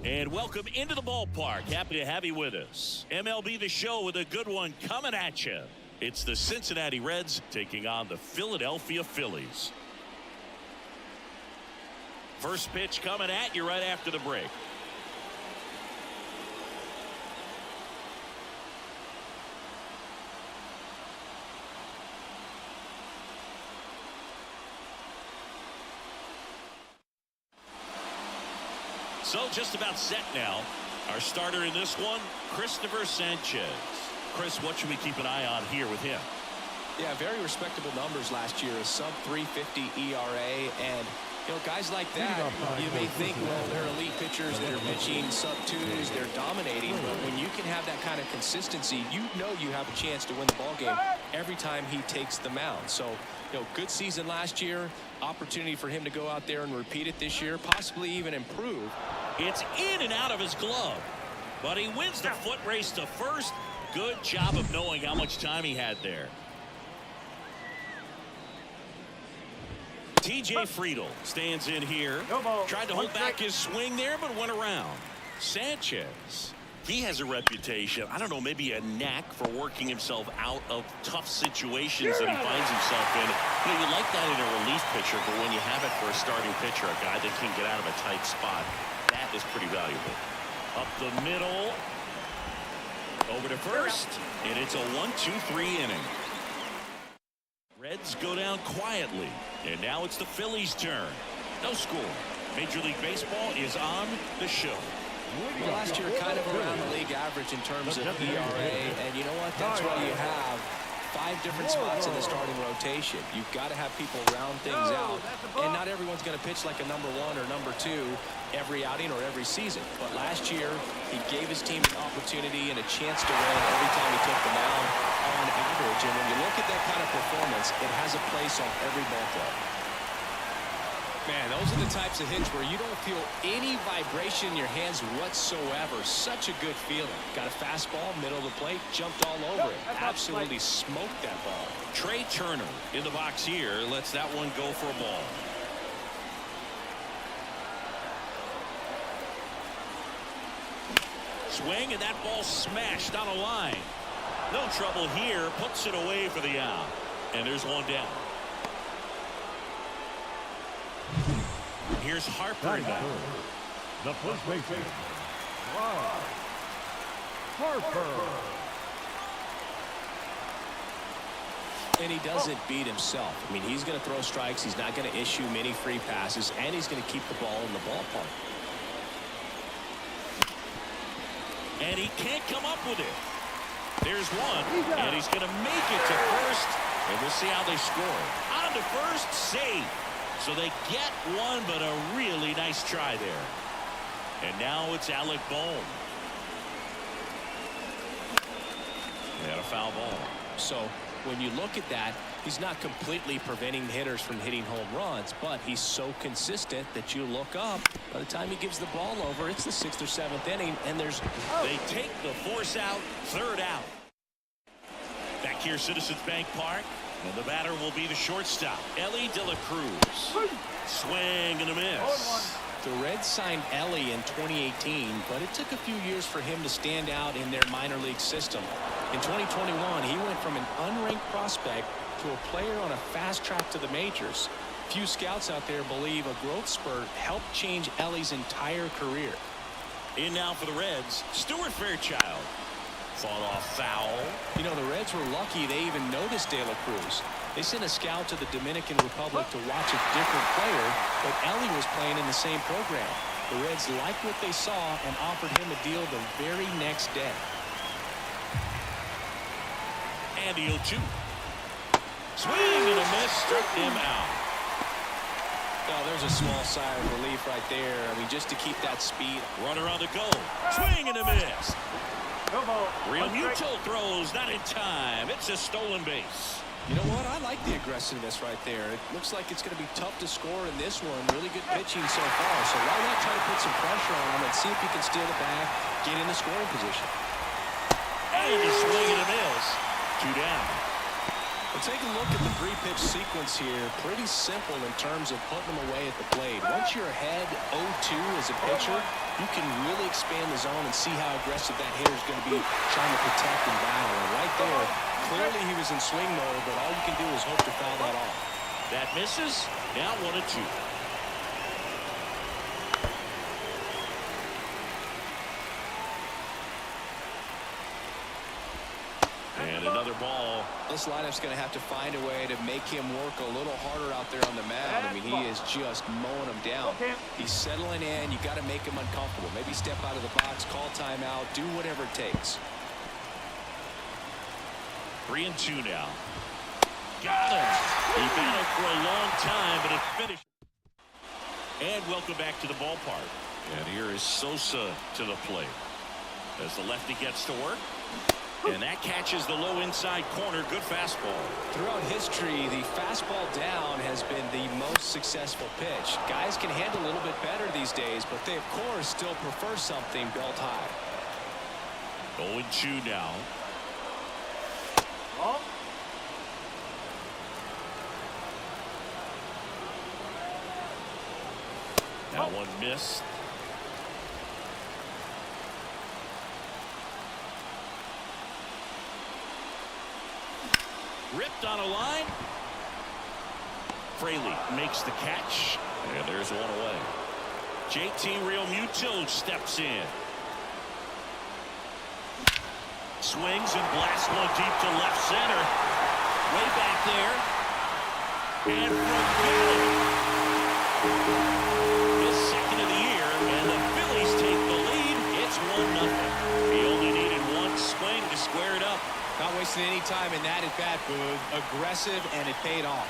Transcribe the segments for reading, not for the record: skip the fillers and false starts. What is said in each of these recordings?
And welcome into the ballpark. Happy to have you with us. MLB The Show with a good one coming at you. It's the Cincinnati Reds taking on the Philadelphia Phillies. First pitch coming at you right after the break. So just about set now. Our starter in this one, Christopher Sanchez. Chris, what should we keep an eye on here with him? Yeah, very respectable numbers last year. A sub 350 ERA. And, you know, guys like that, you may think, well, they're elite pitchers that are pitching sub twos, they're dominating. But when you can have that kind of consistency, you know you have a chance to win the ball game every time he takes the mound. So, you know, good season last year. Opportunity for him to go out there and repeat it this year, possibly even improve. It's in and out of his glove, but he wins the foot race to first. Good job of knowing how much time he had there. TJ Friedl stands in here. Tried to hold back his swing there, but went around. Sanchez, he has a reputation, I don't know, maybe a knack for working himself out of tough situations that he finds himself in. You know, you like that in a relief pitcher, but when you have it for a starting pitcher, a guy that can get out of a tight spot, that is pretty valuable. Up the middle. Over to first. And it's a 1-2-3 inning. Reds go down quietly. And now it's the Phillies' turn. No score. Major League Baseball is on the show. Well, last year kind of around the league average in terms of ERA. And you know what? That's why you have 5 different spots in the starting rotation. You've got to have people round things out. And not everyone's going to pitch like a number 1 or number 2 every outing or every season. But last year, he gave his team an opportunity and a chance to win every time he took the mound on average. And when you look at that kind of performance, it has a place on every ball club. Man, those are the types of hits where you don't feel any vibration in your hands whatsoever. Such a good feeling. Got a fastball, middle of the plate, jumped all over it. Absolutely smoked that ball. Trey Turner in the box here. Lets that one go for a ball. Swing, and that ball smashed on a line. No trouble here. Puts it away for the out. And there's one down. Here's Harper now. The first baseman, Harper. And he doesn't beat himself. I mean, he's going to throw strikes. He's not going to issue many free passes, and he's going to keep the ball in the ballpark. And he can't come up with it. There's one, and he's going to make it to first, and we'll see how they score. On to first, save. So they get one, but a really nice try there. And now it's Alec Bohm. They had a foul ball. So when you look at that, he's not completely preventing hitters from hitting home runs, but he's so consistent that you look up. By the time he gives the ball over, it's the 6th or 7th inning, and there's... They take the force out, third out. Back here, Citizens Bank Park. And the batter will be the shortstop, Ellie De La Cruz. Swing and a miss. The Reds signed Ellie in 2018, but it took a few years for him to stand out in their minor league system. In 2021, he went from an unranked prospect to a player on a fast track to the majors. Few scouts out there believe a growth spurt helped change Ellie's entire career. In now for the Reds, Stuart Fairchild. Fought off foul. You know, the Reds were lucky they even noticed De La Cruz. They sent a scout to the Dominican Republic to watch a different player, but Ellie was playing in the same program. The Reds liked what they saw and offered him a deal the very next day. And the 0-2. Swing and a miss, struck him out. Oh, there's a small sigh of relief right there. I mean, just to keep that speed. Runner on the goal. Swing and a miss. Real Muto throws, not in time. It's a stolen base. You know what? I like the aggressiveness right there. It looks like it's going to be tough to score in this one. Really good pitching so far. So why not try to put some pressure on him and see if he can steal it back, get in the scoring position. And a swing and a miss. 2 down. Well, take a look at the three-pitch sequence here. Pretty simple in terms of putting them away at the plate. Once you're ahead 0-2 as a pitcher, you can really expand the zone and see how aggressive that hitter is going to be trying to protect and battle. And right there, clearly he was in swing mode, but all you can do is hope to foul that off. That misses. Now 1-2. And another ball. This lineup's going to have to find a way to make him work a little harder out there on the mound. I mean, he is just mowing them down. He's settling in. You got to make him uncomfortable. Maybe step out of the box, call timeout, do whatever it takes. 3-2 now. Got him. He battled for a long time, but it finished. And welcome back to the ballpark. And here is Sosa to the plate as the lefty gets to work. And that catches the low inside corner. Good fastball. Throughout history, the fastball down has been the most successful pitch. Guys can handle a little bit better these days, but they, of course, still prefer something belt high. 0-2 now. Oh. That one missed. Ripped on a line. Fraley makes the catch. And there's one away. JT Realmuto steps in. Swings and blasts one deep to left center. Way back there. And forget it. His second of the year. And the Phillies take the lead. It's 1-0. He only needed one swing to square it up. Not wasting any time in that at-bat, Boog. Aggressive, and it paid off.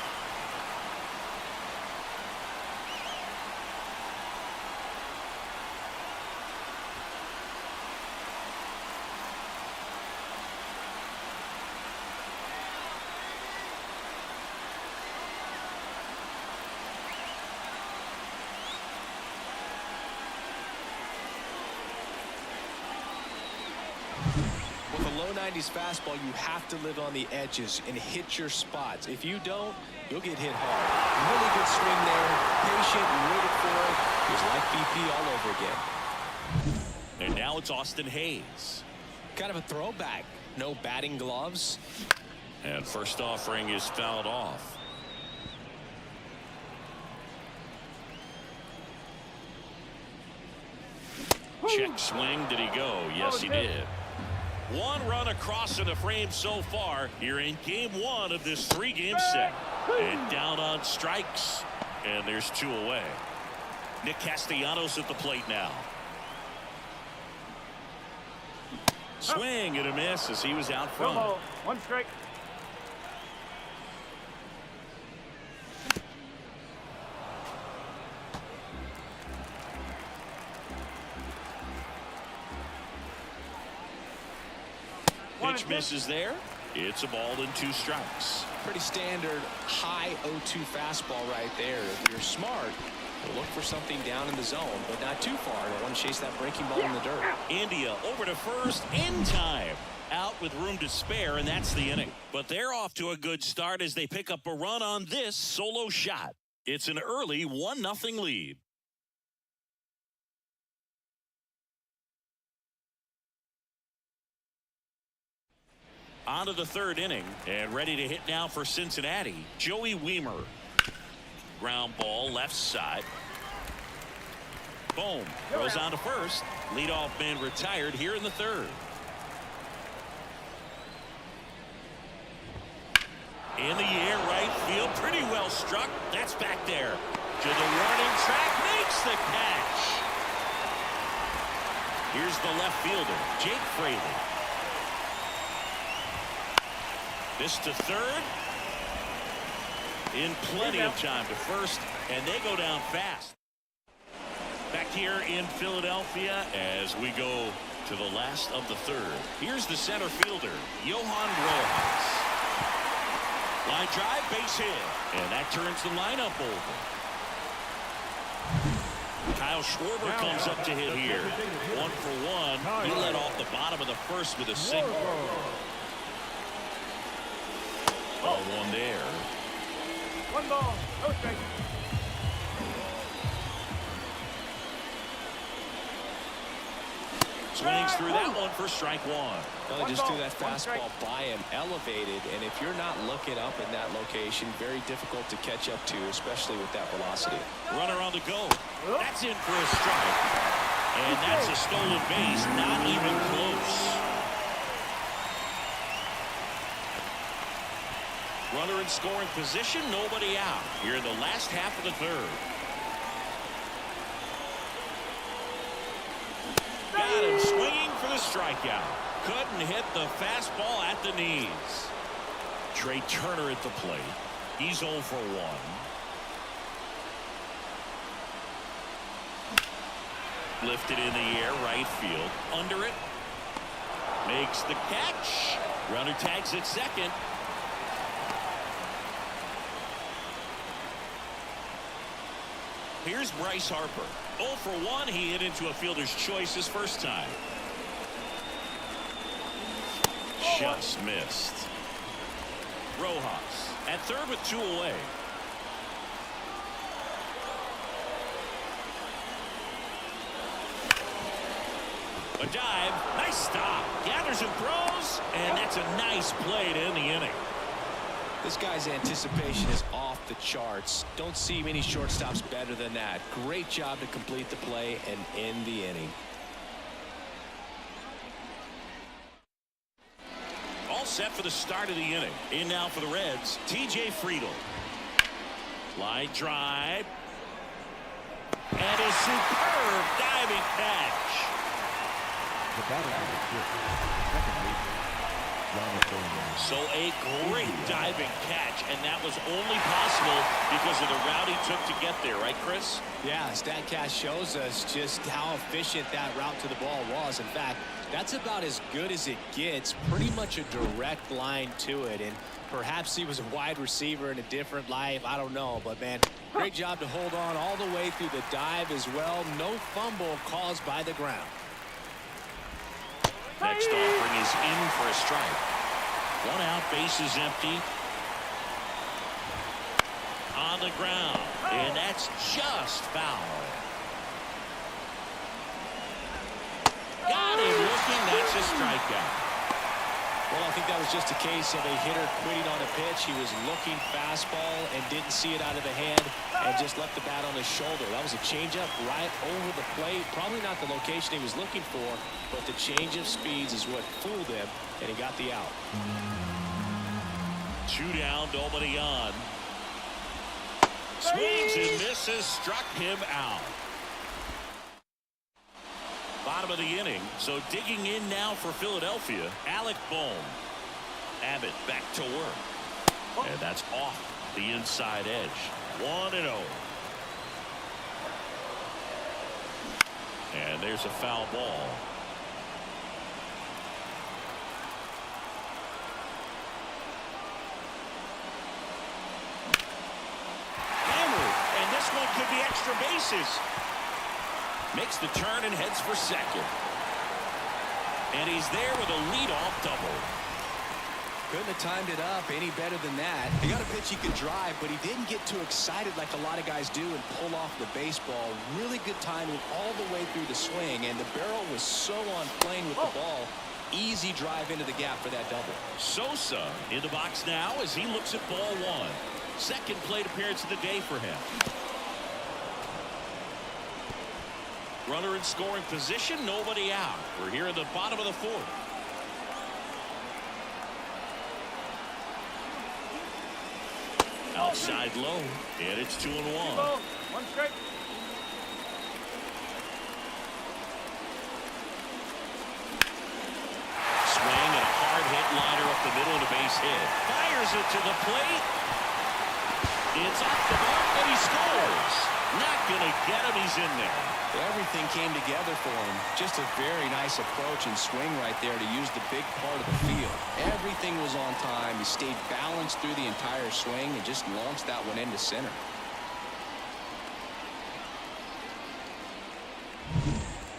With a low 90s fastball, you have to live on the edges and hit your spots. If you don't, you'll get hit hard. Really good swing there. Patient and waited for it. It was like BP all over again. And now it's Austin Hayes. Kind of a throwback. No batting gloves. And first offering is fouled off. Check swing. Did he go? Yes, he did. One run across in the frame so far here in game one of this three-game set. And down on strikes. And there's two away. Nick Castellanos at the plate now. Swing and a miss as he was out front. One strike. Pitch misses there. It's a ball and two strikes. Pretty standard high 0-2 fastball right there. If you're smart, you'll look for something down in the zone, but not too far. You want to chase that breaking ball in the dirt. India over to first in time. Out with room to spare, and that's the inning. But they're off to a good start as they pick up a run on this solo shot. It's an early 1-0 lead. On to the third inning, and ready to hit now for Cincinnati, Joey Wiemer. Ground ball left side. Boom. Goes on to first. Leadoff man retired here in the third. In the air, right field. Pretty well struck. That's back there. To the warning track. Makes the catch. Here's the left fielder, Jake Fraley. This to third. In plenty of time to first, and they go down fast. Back here in Philadelphia as we go to the last of the third. Here's the center fielder, Johan Rojas. Line drive, base hit, and that turns the lineup over. Kyle Schwarber comes up to hit here. 1 for 1. He led off the bottom of the first with a single. Ball one there. One ball, no strike. Swings through that one for strike one. Well, they just threw that fastball by him, elevated, and if you're not looking up in that location, very difficult to catch up to, especially with that velocity. Runner on the go. That's in for a strike. And that's a stolen base, not even close. Runner in scoring position, nobody out here in the last half of the third. Got him swinging for the strikeout. Couldn't hit the fastball at the knees. Trey Turner at the plate. He's 0 for 1. Lifted in the air, right field. Under it. Makes the catch. Runner tags at second. Here's Bryce Harper. 0 for 1. He hit into a fielder's choice his first time. Just missed. Rojas at third with 2 away. A dive. Nice stop. Gathers and throws. And that's a nice play to end the inning. This guy's anticipation is off the charts. Don't see many shortstops better than that. Great job to complete the play and end the inning. All set for the start of the inning. In now for the Reds, T.J. Friedl. Line drive. And a superb diving catch. The batter is second base. So a great diving catch, and that was only possible because of the route he took to get there, right, Chris? Yeah, StatCast shows us just how efficient that route to the ball was. In fact, that's about as good as it gets. Pretty much a direct line to it, and perhaps he was a wide receiver in a different life. I don't know, but man, great job to hold on all the way through the dive as well. No fumble caused by the ground. Next offering is in for a strike. 1 out, base is empty. On the ground, and that's just foul. Got him looking. That's a strikeout. Well, I think that was just a case of a hitter quitting on a pitch. He was looking fastball and didn't see it out of the hand and just left the bat on his shoulder. That was a changeup right over the plate. Probably not the location he was looking for, but the change of speeds is what fooled him, and he got the out. 2 down, nobody on. Swings and misses, struck him out. Bottom of the inning, so digging in now for Philadelphia, Alec Bohm. Abbott back to work. And that's off the inside edge. 1-0. And there's a foul ball. Hammered, and this one could be extra bases. Makes the turn and heads for second. And he's there with a leadoff double. Couldn't have timed it up any better than that. He got a pitch he could drive, but he didn't get too excited like a lot of guys do and pull off the baseball. Really good timing all the way through the swing, and the barrel was so on plane with the ball. Easy drive into the gap for that double. Sosa in the box now as he looks at ball 1. Second plate appearance of the day for him. Runner in scoring position, nobody out. We're here at the bottom of the 4th. Outside low, and it's 2-1. 1 strike. Swing and a hard hit liner up the middle of the base hit. Fires it to the plate. It's off the mark, and he scores. Not going to get him. He's in there. Everything came together for him. Just a very nice approach and swing right there to use the big part of the field. Everything was on time. He stayed balanced through the entire swing and just launched that one into center.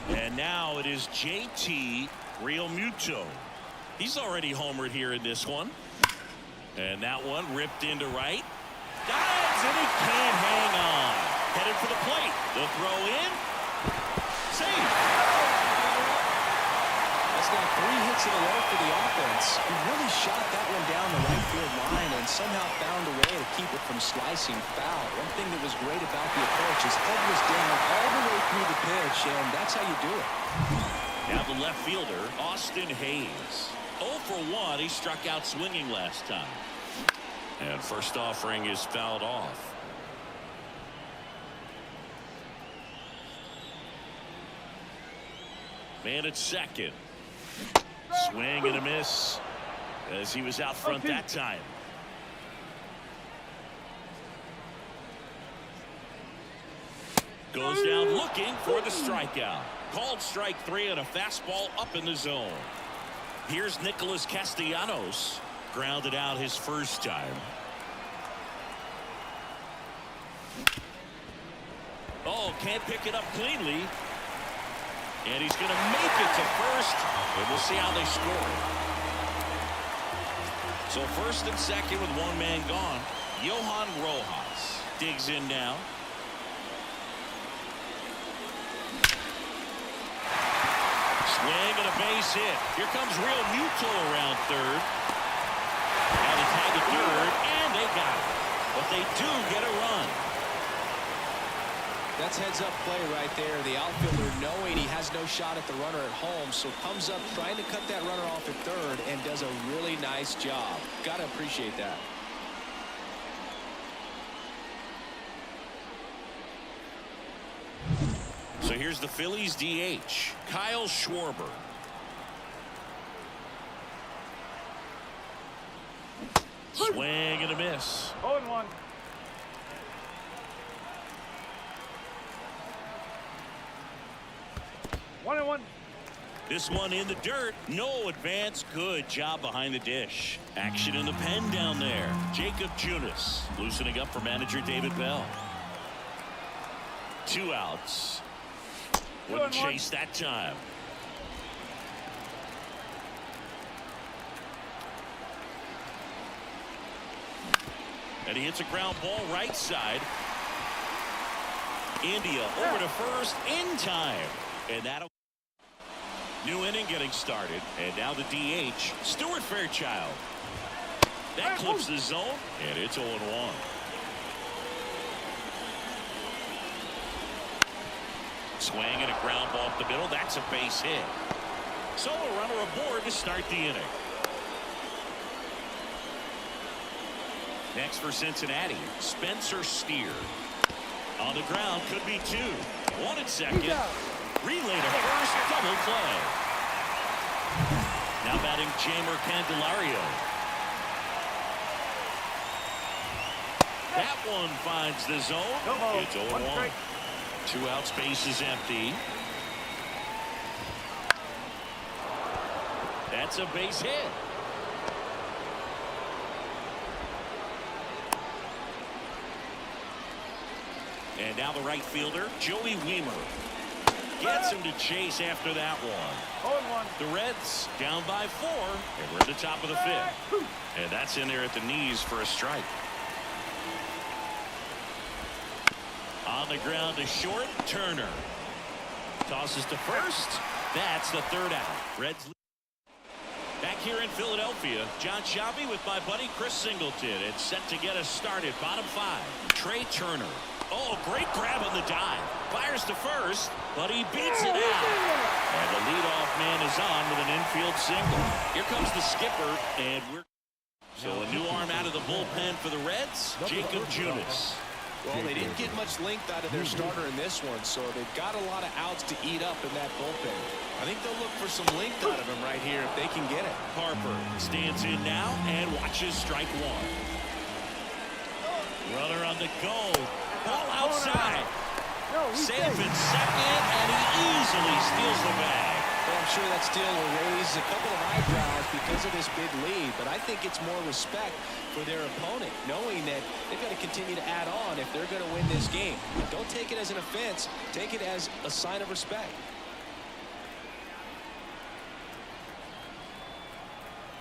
And now it is JT Realmuto. He's already homered here in this one. And that one ripped into right. Dives, and he can't hang on. Headed for the plate. The throw in. Safe. That's now 3 hits in a row for the offense. He really shot that one down the right field line and somehow found a way to keep it from slicing foul. One thing that was great about the approach is head was down all the way through the pitch, and that's how you do it. Now the left fielder, Austin Hayes. 0 for 1. He struck out swinging last time. And first offering is fouled off. Man at second. Swing and a miss as he was out front that time. Goes down looking for the strikeout. Called strike 3 on a fastball up in the zone. Here's Nicholas Castellanos. Grounded out his first time. Oh, can't pick it up cleanly. And he's going to make it to first. And we'll see how they score. So first and second with one man gone. Johan Rojas digs in now. Swing and a base hit. Here comes Real Muto around third. Now they tag at third, and they got it. But they do get a run. That's heads-up play right there. The outfielder knowing he has no shot at the runner at home, so comes up trying to cut that runner off at third and does a really nice job. Got to appreciate that. So here's the Phillies DH, Kyle Schwarber. Swing and a miss. 0-1. One and one. This one in the dirt. No advance. Good job behind the dish. Action in the pen down there. Jacob Junis loosening up for manager David Bell. 2 outs. Wouldn't chase that time. And he hits a ground ball right side. India over to first in time. And that'll new inning getting started. And now the DH, Stuart Fairchild. That clips the zone, and it's 0-1. Swing and a ground ball up the middle. That's a base hit. So a runner aboard to start the inning. Next for Cincinnati, Spencer Steer. On the ground, could be 2. 1 at second. Relay to first, double play. Now batting Jamer Candelario. That one finds the zone. It's 0-1. 2 outs, base is empty. That's a base hit. And now the right fielder, Joey Wiemer. Gets him to chase after that one. 0-1. The Reds down by 4, and we're at the top of the 5th. And that's in there at the knees for a strike. On the ground to short, Turner. Tosses to first. That's the 3rd out. Reds back here in Philadelphia. John Shabby with my buddy Chris Singleton. It's set to get us started. Bottom 5. Trey Turner. Oh, great grab on the dive. Fires to first, but he beats it out. And the leadoff man is on with an infield single. Here comes the skipper, and we're so a new arm out of the bullpen for the Reds, Jacob Junis. Well, they didn't get much length out of their starter in this one, so they've got a lot of outs to eat up in that bullpen. I think they'll look for some length out of him right here if they can get it. Harper stands in now and watches strike 1. Runner on the go. Ball outside. Safe in second, and he easily steals the bag. Well, I'm sure that steal will raise a couple of eyebrows because of this big lead, but I think it's more respect for their opponent, knowing that they've got to continue to add on if they're going to win this game. Don't take it as an offense. Take it as a sign of respect.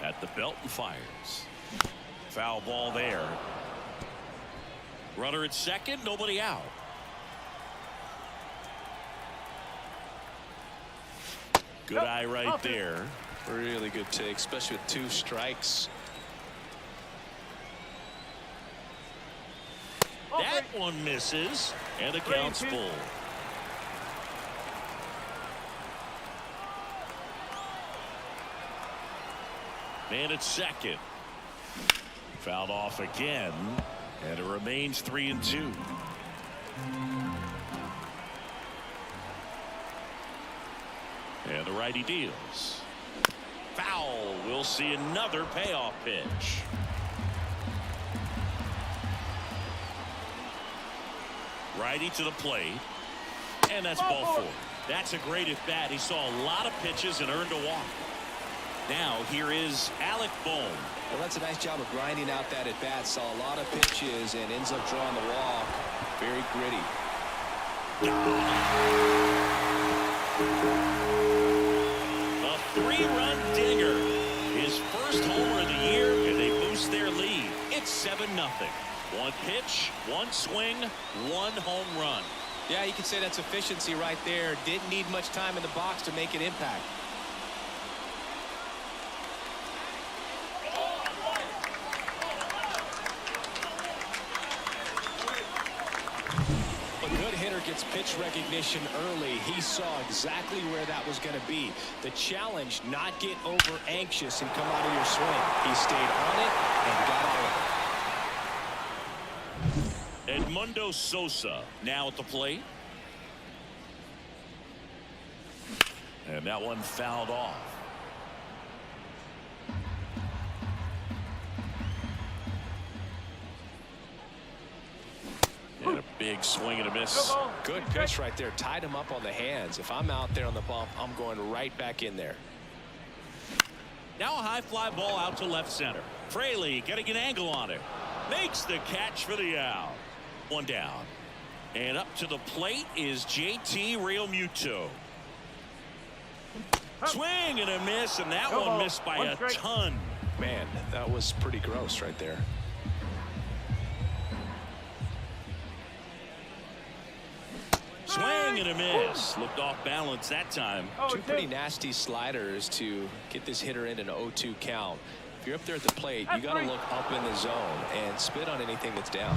At the belt and fires. Foul ball there. Runner at second, nobody out. Good eye right there. Really good take, especially with 2 strikes. That one misses, and the count's full. Man at second. Fouled off again, and it remains 3-2. And the righty deals. Foul. We'll see another payoff pitch. Righty to the plate. And that's ball 4. That's a great at bat. He saw a lot of pitches and earned a walk. Now here is Alec Bohm. Well, that's a nice job of grinding out that at bat. Saw a lot of pitches and ends up drawing the walk. Very gritty. A 3-run dinger. His first homer of the year, and they boost their lead. It's 7-0. 1 pitch, 1 swing, 1 home run. Yeah, you can say that's efficiency right there. Didn't need much time in the box to make an impact. A good hitter gets pitch recognition early. He saw exactly where that was going to be. The challenge, not get over anxious and come out of your swing. He stayed on it and got out of it. Edmundo Sosa now at the plate. And that one fouled off. And a big swing and a miss. Good pitch right there. Tied him up on the hands. If I'm out there on the bump, I'm going right back in there. Now a high fly ball out to left center. Fraley getting an angle on it. Makes the catch for the out. 1 down. And up to the plate is JT Realmuto. Swing and a miss, and that one missed by a ton. Man, that was pretty gross right there. Swing and a miss. Looked off balance that time. 2 pretty nasty sliders to get this hitter in an 0-2 count. If you're up there at the plate, you got to look up in the zone and spit on anything that's down.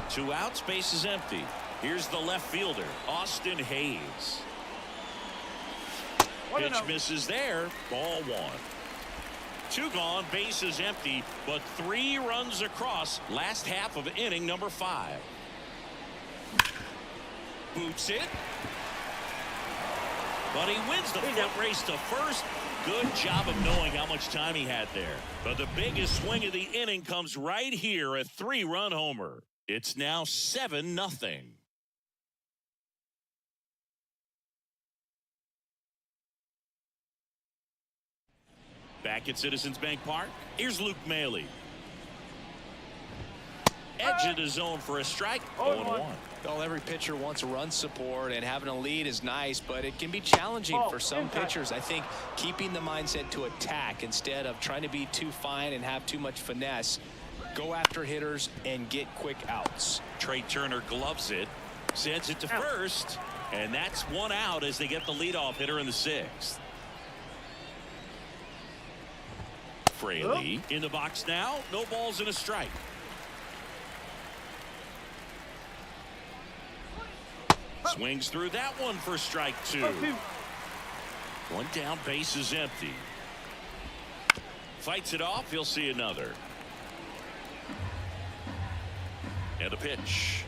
2 outs, base is empty. Here's the left fielder, Austin Hayes. Pitch misses there. Ball 1. 2 gone, base is empty, but 3 runs across. Last half of inning number 5. Boots it. But he wins the foot race to first. Good job of knowing how much time he had there. But the biggest swing of the inning comes right here, a 3-run homer. It's now 7-0. Back at Citizens Bank Park, here's Luke Maile. Edge of the zone for a strike. 0-1. Well, every pitcher wants run support, and having a lead is nice, but it can be challenging for some pitchers. I think keeping the mindset to attack instead of trying to be too fine and have too much finesse. Go after hitters and get quick outs. Trey Turner gloves it, sends it to first, and that's 1 out as they get the leadoff hitter in the 6th. Fraley in the box now. No balls and a strike. Swings through that one for strike 2. 1 down, base is empty. Fights it off. He'll see another. And a pitch.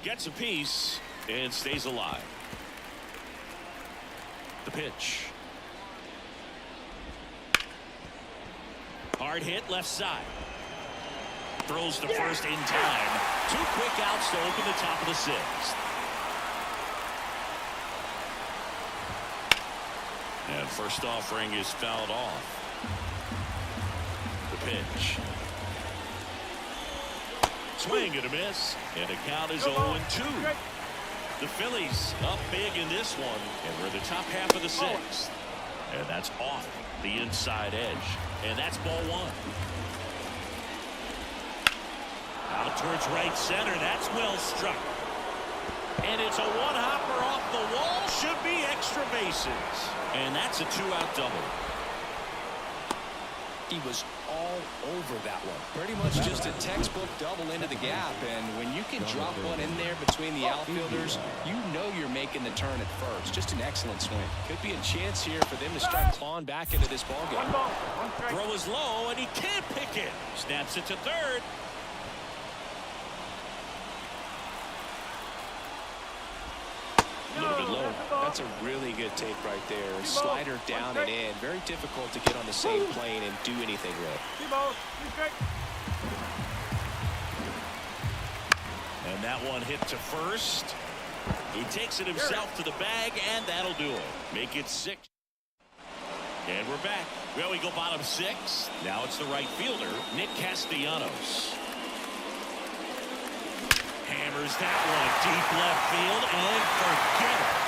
Gets a piece and stays alive. The pitch. Hard hit left side. Throws to first in time. 2 quick outs to open the top of the 6th. And first offering is fouled off. The pitch. Swing and a miss. And the count is 0-2. The Phillies up big in this one. And we're in the top half of the 6th. And that's off the inside edge. And that's ball one. Out towards right center. That's well struck. And it's a one-hopper off the wall. Should be extra bases. And that's a two-out double. He was all over that one. Pretty much just a textbook double into the gap. And when you can drop one in there between the outfielders, you know you're making the turn at first. Just an excellent swing. Could be a chance here for them to start clawing back into this ballgame. Throw is low, and he can't pick it. Snaps it to third. A little bit low. That's a really good take right there. Slider down and in. Very difficult to get on the same plane and do anything with. And that one hit to first. He takes it himself to the bag, and that'll do it. Make it 6. And we're back. Well, we go bottom 6. Now it's the right fielder, Nick Castellanos. Hammers that one deep left field, and forget it.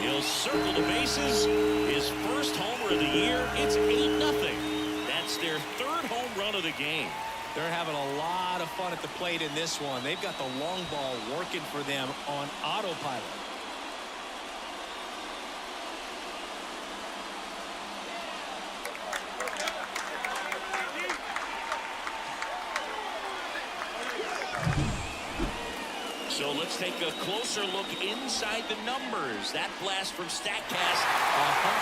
He'll circle the bases. His first homer of the year. It's 8-0. That's their third home run of the game. They're having a lot of fun at the plate in this one. They've got the long ball working for them on autopilot. So let's take a closer look inside the numbers. That blast from StatCast,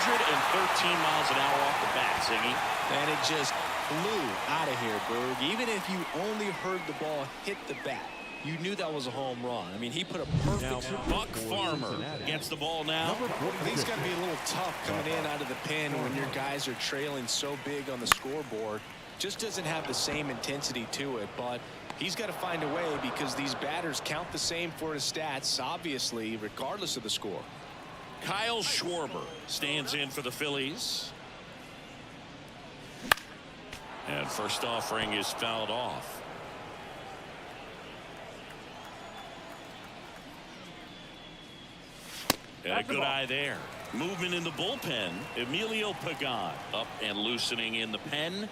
113 miles an hour off the bat, Siggy. And it just flew out of here, Berg. Even if you only heard the ball hit the bat, you knew that was a home run. I mean, he put a perfect... Buck Farmer gets the ball now. I think it's got to be a little tough coming in out of the pen when your guys are trailing so big on the scoreboard. Just doesn't have the same intensity to it, but he's got to find a way because these batters count the same for his stats, obviously, regardless of the score. Kyle Schwarber stands in for the Phillies. And first offering is fouled off. And a good eye there. Movement in the bullpen. Emilio Pagan up and loosening in the pen.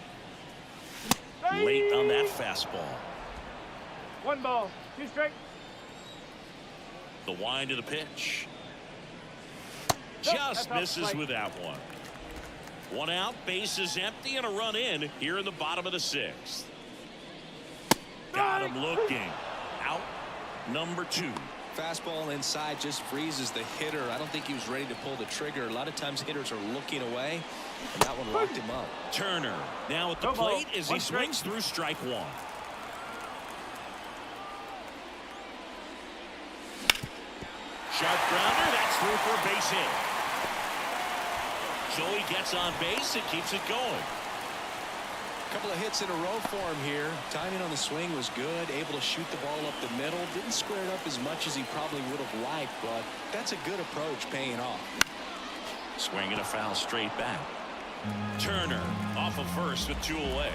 Late on that fastball. 1 ball, 2 strikes. The wind of the pitch. Just misses with that one. 1 out, bases empty, and a run in here in the bottom of the 6th. Got him looking. Out number 2. Fastball inside just freezes the hitter. I don't think he was ready to pull the trigger. A lot of times hitters are looking away, and that one locked him up. Turner now at the plate as he swings through strike 1. Sharp grounder, that's through for a base hit. So he gets on base and keeps it going. A couple of hits in a row for him here. Timing on the swing was good. Able to shoot the ball up the middle. Didn't square it up as much as he probably would have liked, but that's a good approach paying off. Swinging a foul straight back. Turner off of first with 2 away.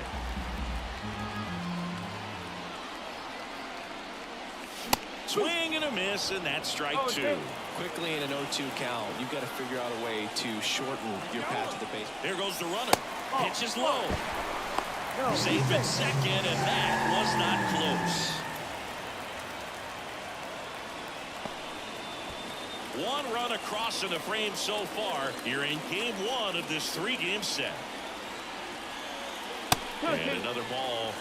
Swing and a miss, and that's strike 2. Quickly in an 0-2 count, you've got to figure out a way to shorten your path to the base. There goes the runner. Pitch is low. Safe at second, and that was not close. 1 run across in the frame so far. You're in game 1 of this 3-game set. And another ball.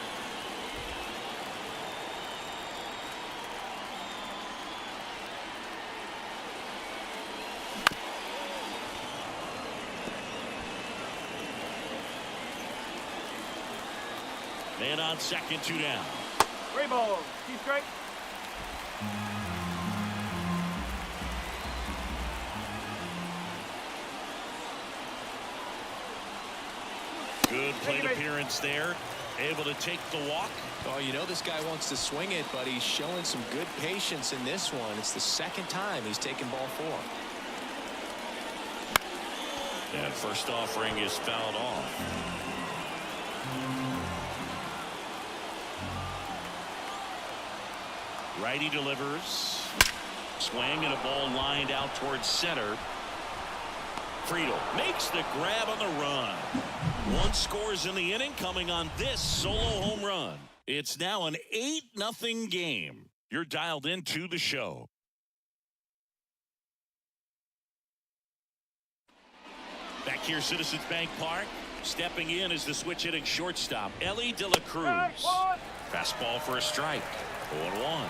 Man on second, 2 down. 3 balls, 2 strikes. Good plate appearance there. Able to take the walk. Oh, you know this guy wants to swing it, but he's showing some good patience in this one. It's the second time he's taken ball 4. And first offering is fouled off. Righty delivers. Swing and a ball lined out towards center. Friedel makes the grab on the run. One scores in the inning, coming on this solo home run. It's now an 8-0 game. You're dialed into the show. Back here, Citizens Bank Park. Stepping in is the switch hitting shortstop, Ellie De La Cruz. Fastball for a strike. 0-1.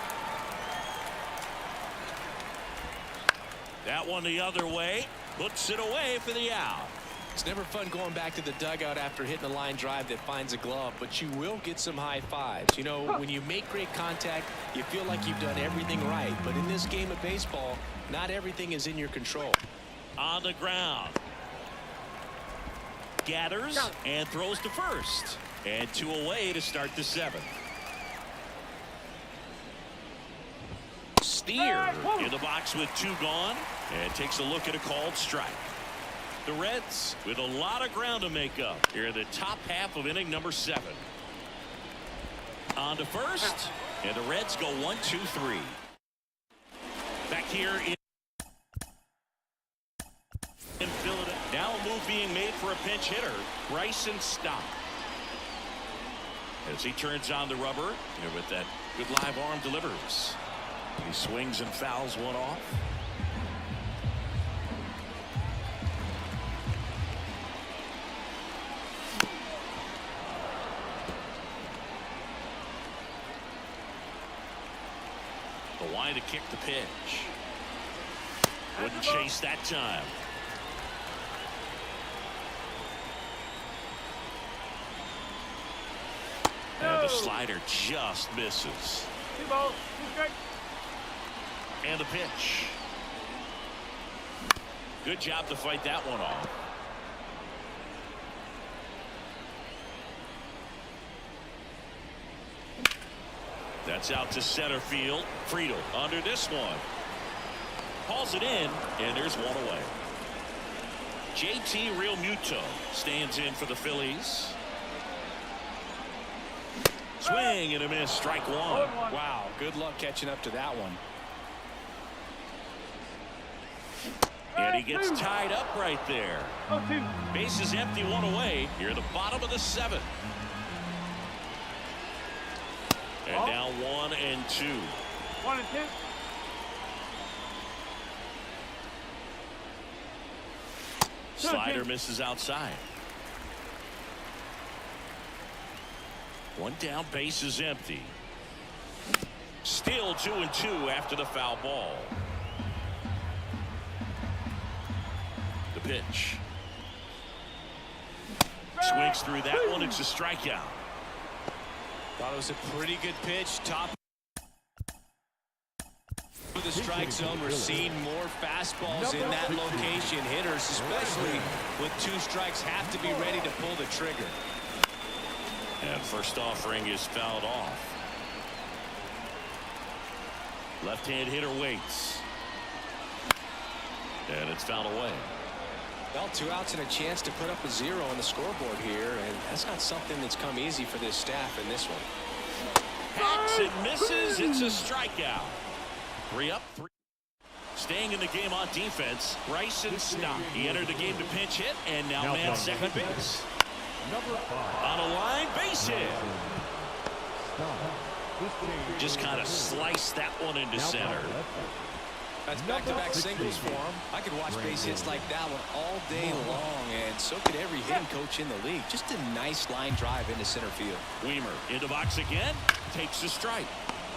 That one the other way. Puts it away for the out. It's never fun going back to the dugout after hitting a line drive that finds a glove, but you will get some high fives. You know, when you make great contact, you feel like you've done everything right. But in this game of baseball, not everything is in your control. On the ground. Gathers and throws to first. And 2 away to start the 7th. Steer in the box with 2 gone. And takes a look at a called strike. The Reds with a lot of ground to make up here in the top half of inning number 7. On to first. And the Reds go 1-2-3. Back here in Philadelphia. Now a move being made for a pinch hitter, Bryson Stott. As he turns on the rubber, and with that good live arm delivers. He swings and fouls one off. The line to kick the pitch. Wouldn't chase that time. And the slider just misses. 2 balls, 2 strikes. And the pitch. Good job to fight that one off. That's out to center field. Friedel under this one. Hauls it in, and there's one away. JT Realmuto stands in for the Phillies. Swing and a miss, strike 1. Wow, good luck catching up to that one. And he gets tied up right there. 0-2. Base is empty, 1 away. Here at the bottom of the 7th. And now 1 and 2. 1 and 2. Slider misses outside. 1 down, base is empty. Still 2 and 2 after the foul ball. The pitch. Swings through that one. It's a strikeout. Thought it was a pretty good pitch. Top of the strike zone. We're seeing more fastballs in that location. Hitters, especially with 2 strikes, have to be ready to pull the trigger. And first offering is fouled off. Left-hand hitter waits. And it's fouled away. Well, 2 outs and a chance to put up a 0 on the scoreboard here, and that's not something that's come easy for this staff in this one. Hacks and misses. It's a strikeout. 3 up, 3. Staying in the game on defense, Bryson Stott. He entered the game to pinch hit, and now man second base. On a line, base hit. Just kind of sliced that one into center. That's back-to-back singles for him. I could watch base hits like that one all day long, and so could every hitting coach in the league. Just a nice line drive into center field. Weimer in the box again. Takes a strike.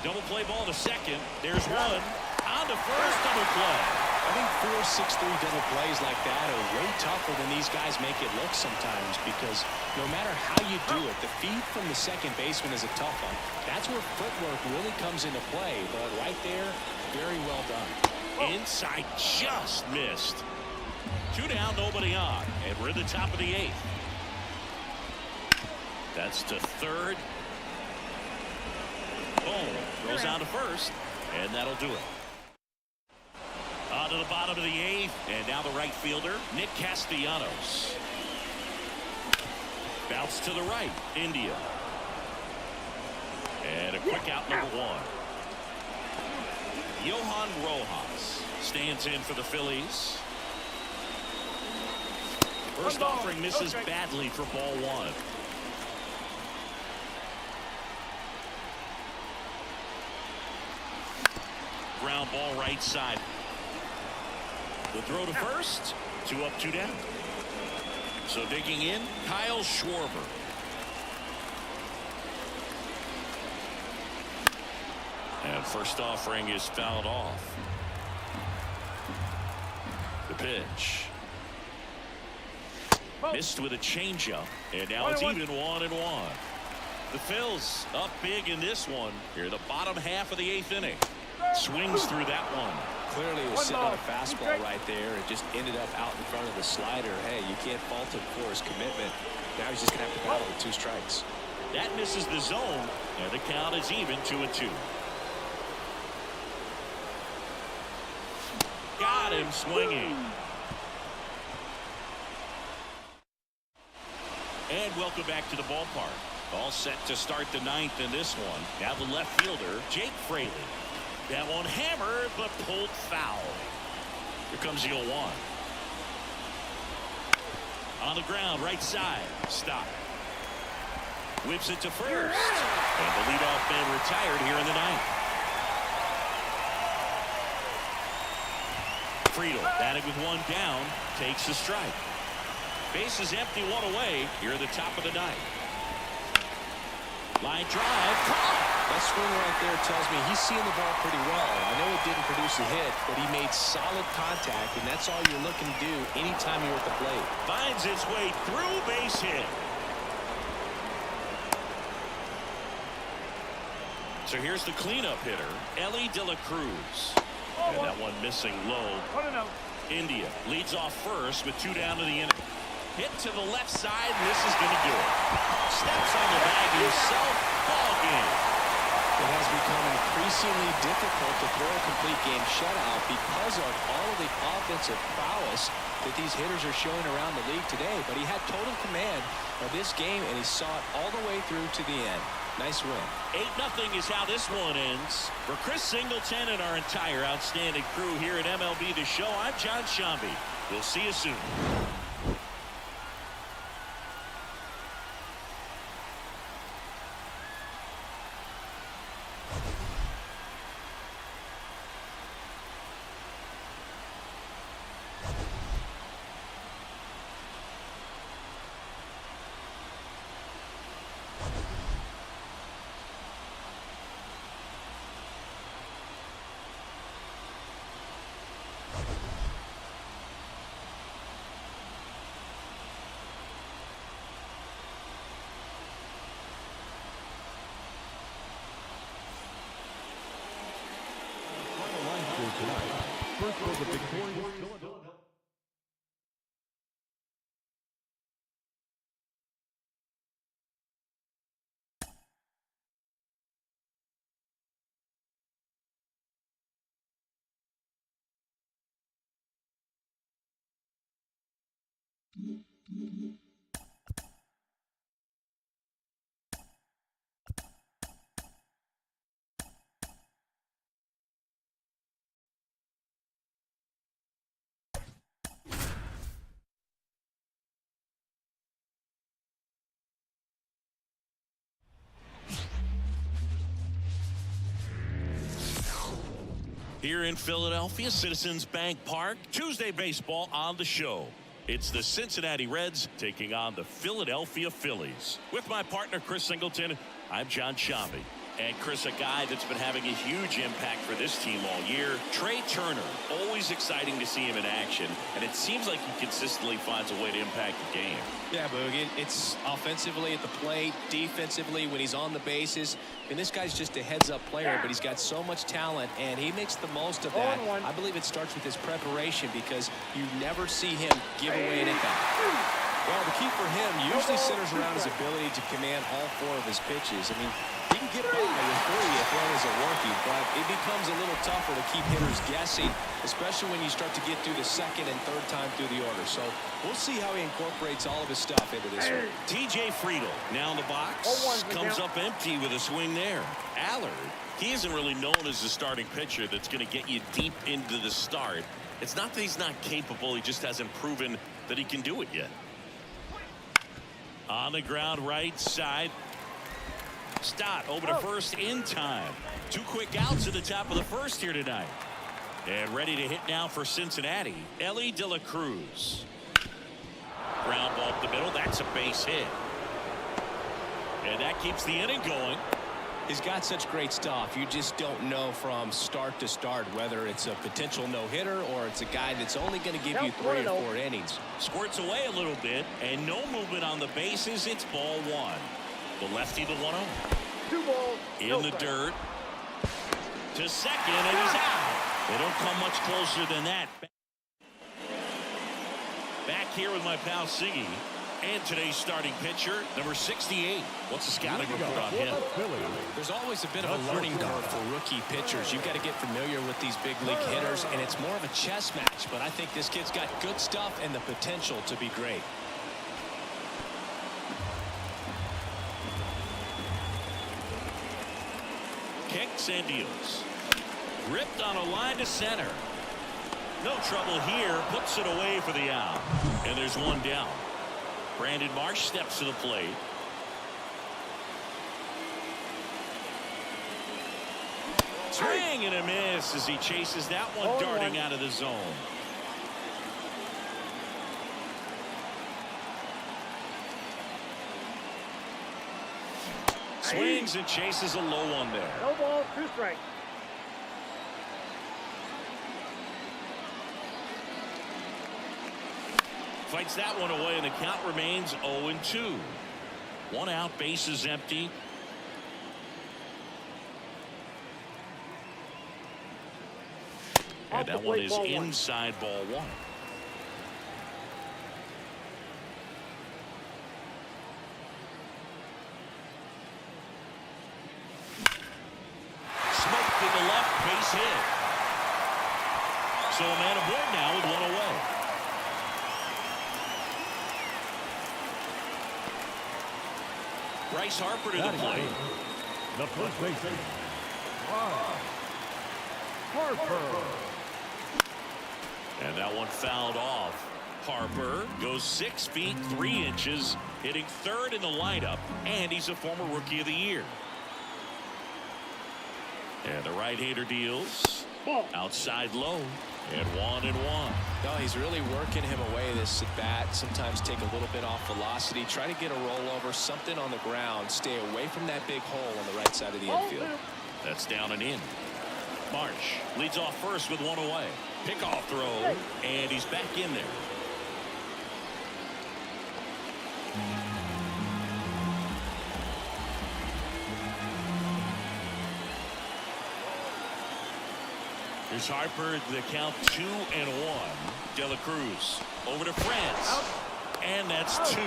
Double play ball to second. There's one. On to first, double play. I think 4 6-3 double plays like that are way tougher than these guys make it look sometimes, because no matter how you do it, the feed from the second baseman is a tough one. That's where footwork really comes into play, but right there, very well done. Inside, just missed. 2 down, nobody on, and we're at the top of the 8th. That's to third. Boom, goes on to first, and that'll do it. On to the bottom of the 8th, and now the right fielder, Nick Castellanos. Bounce to the right, India. And a quick out, number 1. Johan Rojas stands in for the Phillies. First offering misses badly for ball one. Ground ball right side. The throw to first. 2 up, 2 down. So digging in, Kyle Schwarber. And first offering is fouled off. The pitch. Missed with a changeup. And now it's even 1-1. The Phils up big in this one. Here, the bottom half of the 8th inning. Swings through that one. Clearly he was sitting on a fastball right there. It just ended up out in front of the slider. Hey, you can't fault him for his commitment. Now he's just going to have to battle with 2 strikes. That misses the zone. And the count is even 2-2. Got him swinging. And welcome back to the ballpark. All set to start the 9th in this one. Now the left fielder, Jake Fraley. That one hammered, but pulled foul. Here comes the 0-1. On the ground, right side. Stop. Whips it to first. And the leadoff man retired here in the 9th. Friedel batting with 1 down. Takes the strike. Base is empty, 1 away. Here at the top of the 9th. Line drive. That swing right there tells me he's seeing the ball pretty well. I know it didn't produce a hit, but he made solid contact, and that's all you're looking to do anytime you're at the plate. Finds its way through, base hit. So here's the cleanup hitter, Ellie De La Cruz. And that one missing low. India leads off first with 2 down to the inning. Hit to the left side, and this is going to do it. Steps on the bag himself. Ball game. It has become increasingly difficult to throw a complete game shutout because of all of the offensive prowess that these hitters are showing around the league today. But he had total command of this game, and he saw it all the way through to the end. Nice win. 8-0 is how this one ends. For Chris Singleton and our entire outstanding crew here at MLB The Show, I'm John Shambi. We'll see you soon. First for the victorious Philadelphia. Here in Philadelphia, Citizens Bank Park, Tuesday baseball on the show. It's the Cincinnati Reds taking on the Philadelphia Phillies. With my partner, Chris Singleton, I'm John Shambi. And Chris, a guy that's been having a huge impact for this team all year, Trey Turner. Always exciting to see him in action, and it seems like he consistently finds a way to impact the game. Yeah, Boog, it's offensively at the plate, defensively when he's on the bases. And this guy's just a heads-up player, but he's got so much talent, and he makes the most of that. I believe it starts with his preparation because you never see him give away an at-bat. Well, the key for him usually centers around his ability to command all 4 of his pitches. I mean, You can get by with 3 if one isn't working, but it becomes a little tougher to keep hitters guessing, especially when you start to get through the second and third time through the order. So we'll see how he incorporates all of his stuff into this one. TJ Friedl now in the box. Comes up empty with a swing there. Allard, he isn't really known as the starting pitcher that's going to get you deep into the start. It's not that he's not capable, he just hasn't proven that he can do it yet. On the ground right side. Stott over to first in time. 2 quick outs at the top of the first here tonight. And ready to hit now for Cincinnati, Elly De La Cruz. Ground ball up the middle. That's a base hit. And that keeps the inning going. He's got such great stuff. You just don't know from start to start whether it's a potential no-hitter or it's a guy that's only going to give you 3 or 4 innings. Squirts away a little bit and no movement on the bases. It's ball 1. The lefty, the 1-0. 2 balls. In the dirt. To second, and he's out. They don't come much closer than that. Back here with my pal Siggy. And today's starting pitcher, number 68. What's the scouting report on him? There's always a bit of a learning curve for rookie pitchers. You've got to get familiar with these big league hitters, and it's more of a chess match. But I think this kid's got good stuff and the potential to be great. Kicks and deals. Ripped on a line to center. No trouble here. Puts it away for the out. And there's 1 down. Brandon Marsh steps to the plate. Swing and a miss as he chases that one darting out of the zone. Swings and chases a low one there. No ball, 2 strikes. Fights that one away, and the count remains 0-2. 1 out, bases empty. And that one is inside ball 1. Smoked in the left, base hit. So a man aboard now with 1 away. Bryce Harper to the plate. The first baseman, Harper. And that one fouled off. Harper goes 6 feet 3 inches, hitting 3rd in the lineup, and he's a former Rookie of the Year. And the right-hander deals. Outside low. And 1-1. No, he's really working him away this at bat. Sometimes take a little bit off velocity. Try to get a rollover, something on the ground. Stay away from that big hole on the right side of the infield. That's down and in. Marsh leads off first with 1 away. Pickoff throw, and he's back in there. Here's Harper, the count 2-1. De La Cruz over to France. And that's 2.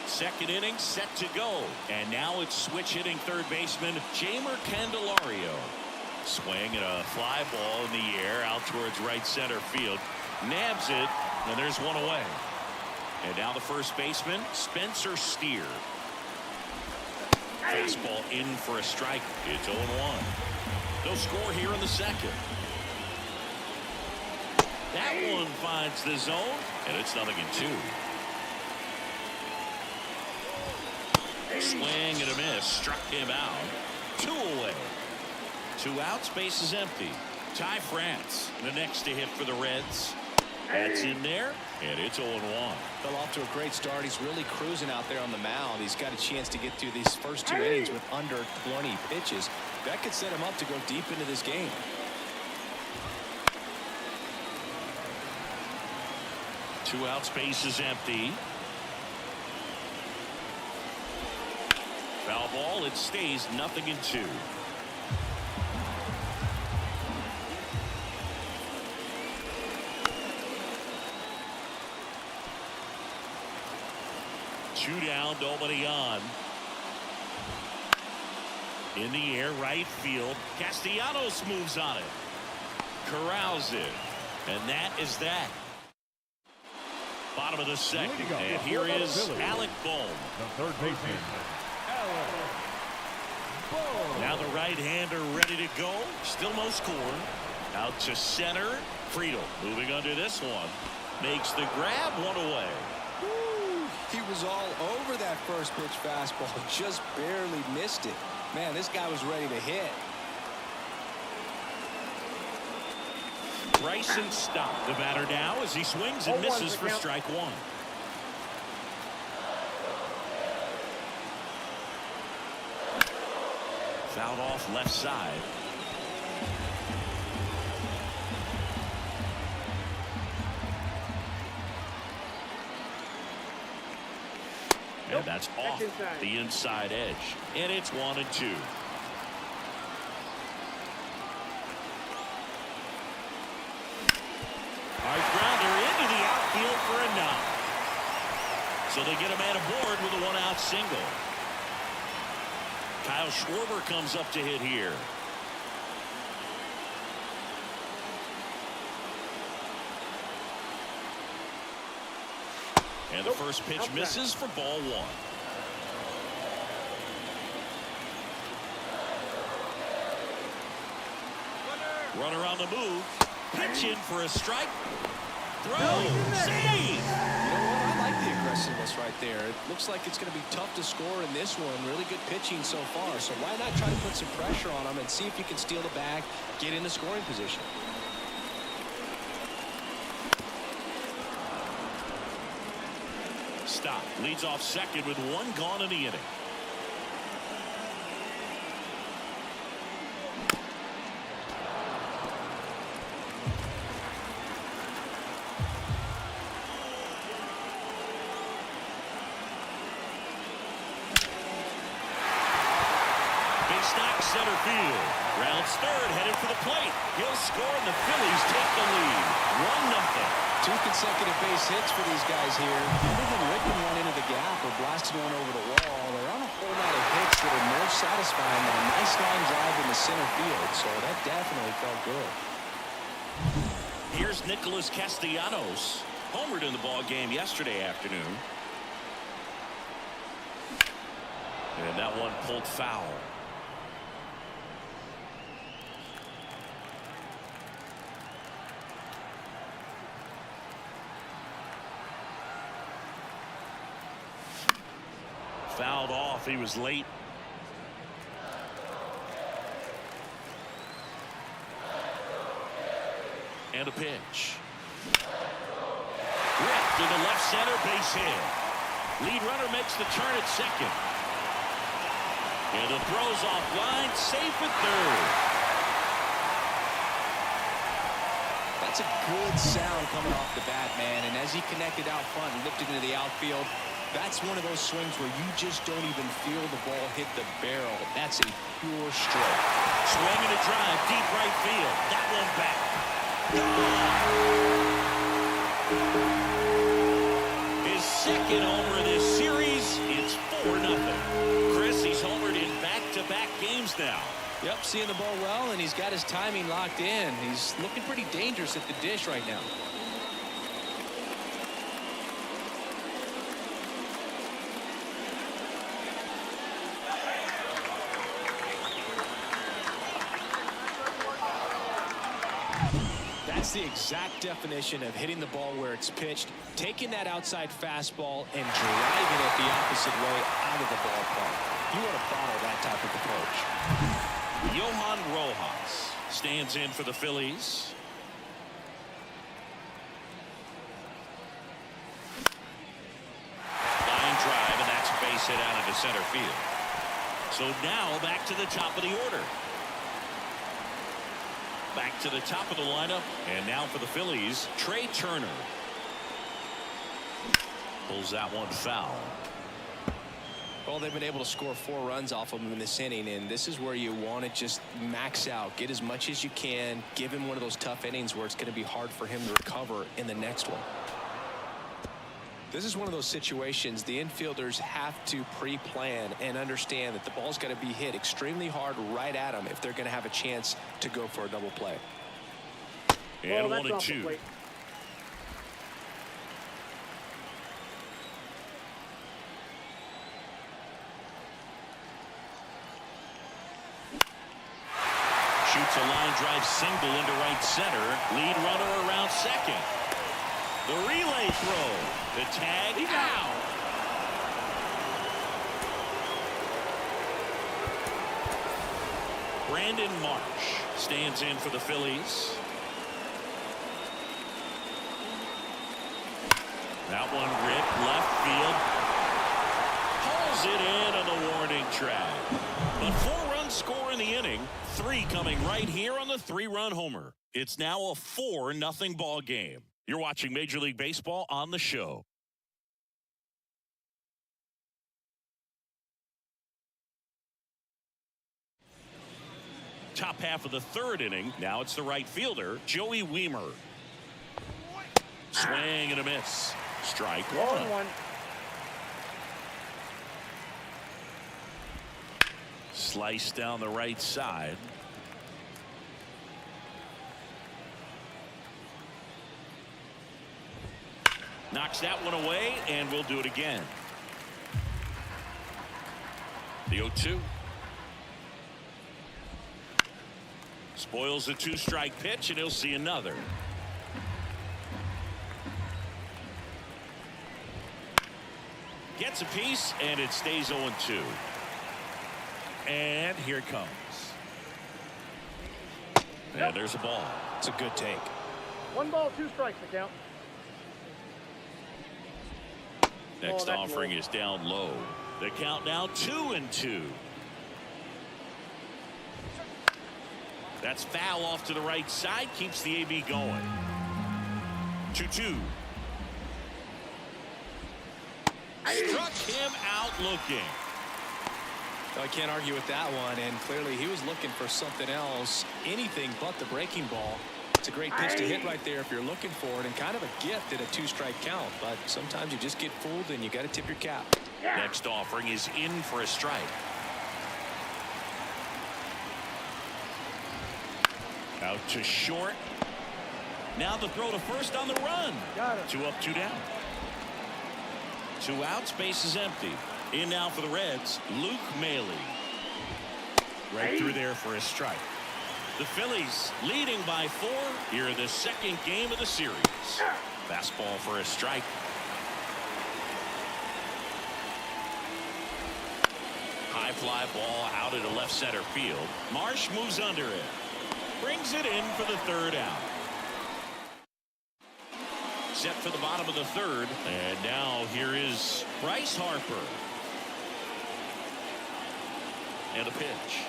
Second inning set to go. And now it's switch hitting third baseman Jeimer Candelario. Swing and a fly ball in the air out towards right center field. Nabs it, and there's 1 away. And now the first baseman, Spencer Steer. Fastball in for a strike. It's 0-1. No score here in the second. That one finds the zone, and it's 0-2. Swing and a miss. Struck him out. 2 away. 2 outs. Base is empty. Ty France, the next to hit for the Reds. That's in there, and it's 0-1. Fell off to a great start. He's really cruising out there on the mound. He's got a chance to get through these first 2 innings with under 20 pitches. That could set him up to go deep into this game. Two outs, base is empty. Foul ball, it stays 0-2. 2 down, nobody on. In the air, right field. Castellanos moves on it. Corrals it. And that is that. Bottom of the second. And here is Alec Bohm. The third baseman, Alec Bohm. Now the right-hander ready to go. Still no score. Out to center. Friedel moving under this one. Makes the grab, one away. Woo, he was all over that first pitch fastball. Just barely missed it. Man, this guy was ready to hit. Bryson stopped the batter now as he swings and misses for strike one. Fouled off left side. And that's off the inside edge. And it's 1-2. Hard grounder into the outfield for a knock. So they get a man aboard with a 1-out single. Kyle Schwarber comes up to hit here. And the first pitch misses for ball one. Runner on the move. Pitch in for a strike. Throw. Save. You know what? I like the aggressiveness right there. It looks like it's going to be tough to score in this one. Really good pitching so far. So why not try to put some pressure on him and see if you can steal the bag, get into scoring position. Stop. Leads off second with 1 gone in the inning. Center field. Rounds third, headed for the plate. He'll score, and the Phillies take the lead. 1-0. 2 consecutive base hits for these guys here. They've been ripping one into the gap or blasting one over the wall. They're on a whole lot of hits that are more satisfying than a nice line drive in the center field. So that definitely felt good. Here's Nicholas Castellanos. Homered in the ball game yesterday afternoon. And that one pulled foul. Fouled off. He was late. And a pitch. Ripped into left center, base hit. Lead runner makes the turn at second. And the throw's offline, safe at third. That's a good sound coming off the bat, man. And as he connected out front and lifted into the outfield, that's one of those swings where you just don't even feel the ball hit the barrel. That's a pure stroke. Swing and a drive, deep right field. That one back. His second homer of this series. It's 4-0. Chris, he's homered in back-to-back games now. Yep, seeing the ball well, and he's got his timing locked in. He's looking pretty dangerous at the dish right now. That's the exact definition of hitting the ball where it's pitched, taking that outside fastball and driving it the opposite way out of the ballpark. You want to follow that type of approach. Johan Rojas stands in for the Phillies. Line drive, and that's a base hit out into center field. So now back to the top of the order. Back to the top of the lineup, and now for the Phillies, Trey Turner. Pulls that one foul. Well, they've been able to score 4 runs off of him in this inning, and this is where you want to just max out, get as much as you can, give him one of those tough innings where it's going to be hard for him to recover in the next one. This is one of those situations the infielders have to pre-plan and understand that the ball's got to be hit extremely hard right at them if they're going to have a chance to go for a double play. And 1-2. Shoots a line drive single into right center. Lead runner around second. The relay throw. The tag out. Brandon Marsh stands in for the Phillies. That one ripped left field. Pulls it in on the warning track. But 4-run score in the inning. 3 coming right here on the 3-run homer. It's now a 4-0 ball game. You're watching Major League Baseball on the show. Top half of the 3rd inning. Now it's the right fielder, Joey Wiemer. Swing and a miss. Strike 1. Slice down the right side. Knocks that one away, and we'll do it again. The 0-2. Spoils the 2-strike pitch, and he'll see another. Gets a piece, and it stays 0-2. And here it comes. And there's a ball. It's a good take. 1 ball, 2 strikes to count. Next offering is down low. The count now 2-2. That's foul off to the right side. Keeps the AB going. 2-2. Struck him out looking. I can't argue with that one, and clearly he was looking for something else, anything but the breaking ball. It's a great pitch to hit right there if you're looking for it, and kind of a gift at a 2-strike count, but sometimes you just get fooled and you got to tip your cap. Next offering is in for a strike. Out to short. Now the throw to first on the run. 2 up, 2 down. 2 outs, base is empty. In now for the Reds, Luke Maile. Right through there for a strike. The Phillies leading by 4 here in the 2nd game of the series. Fastball for a strike. High fly ball out into left center field. Marsh moves under it. Brings it in for the 3rd out. Set for the bottom of the 3rd. And now here is Bryce Harper. And a pitch.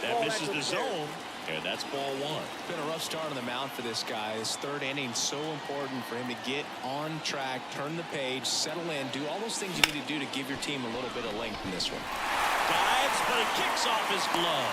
That misses the zone. And that's ball 1. It's been a rough start on the mound for this guy. His 3rd inning so important for him to get on track, turn the page, settle in, do all those things you need to do to give your team a little bit of length in this one. Dives, but it kicks off his glove.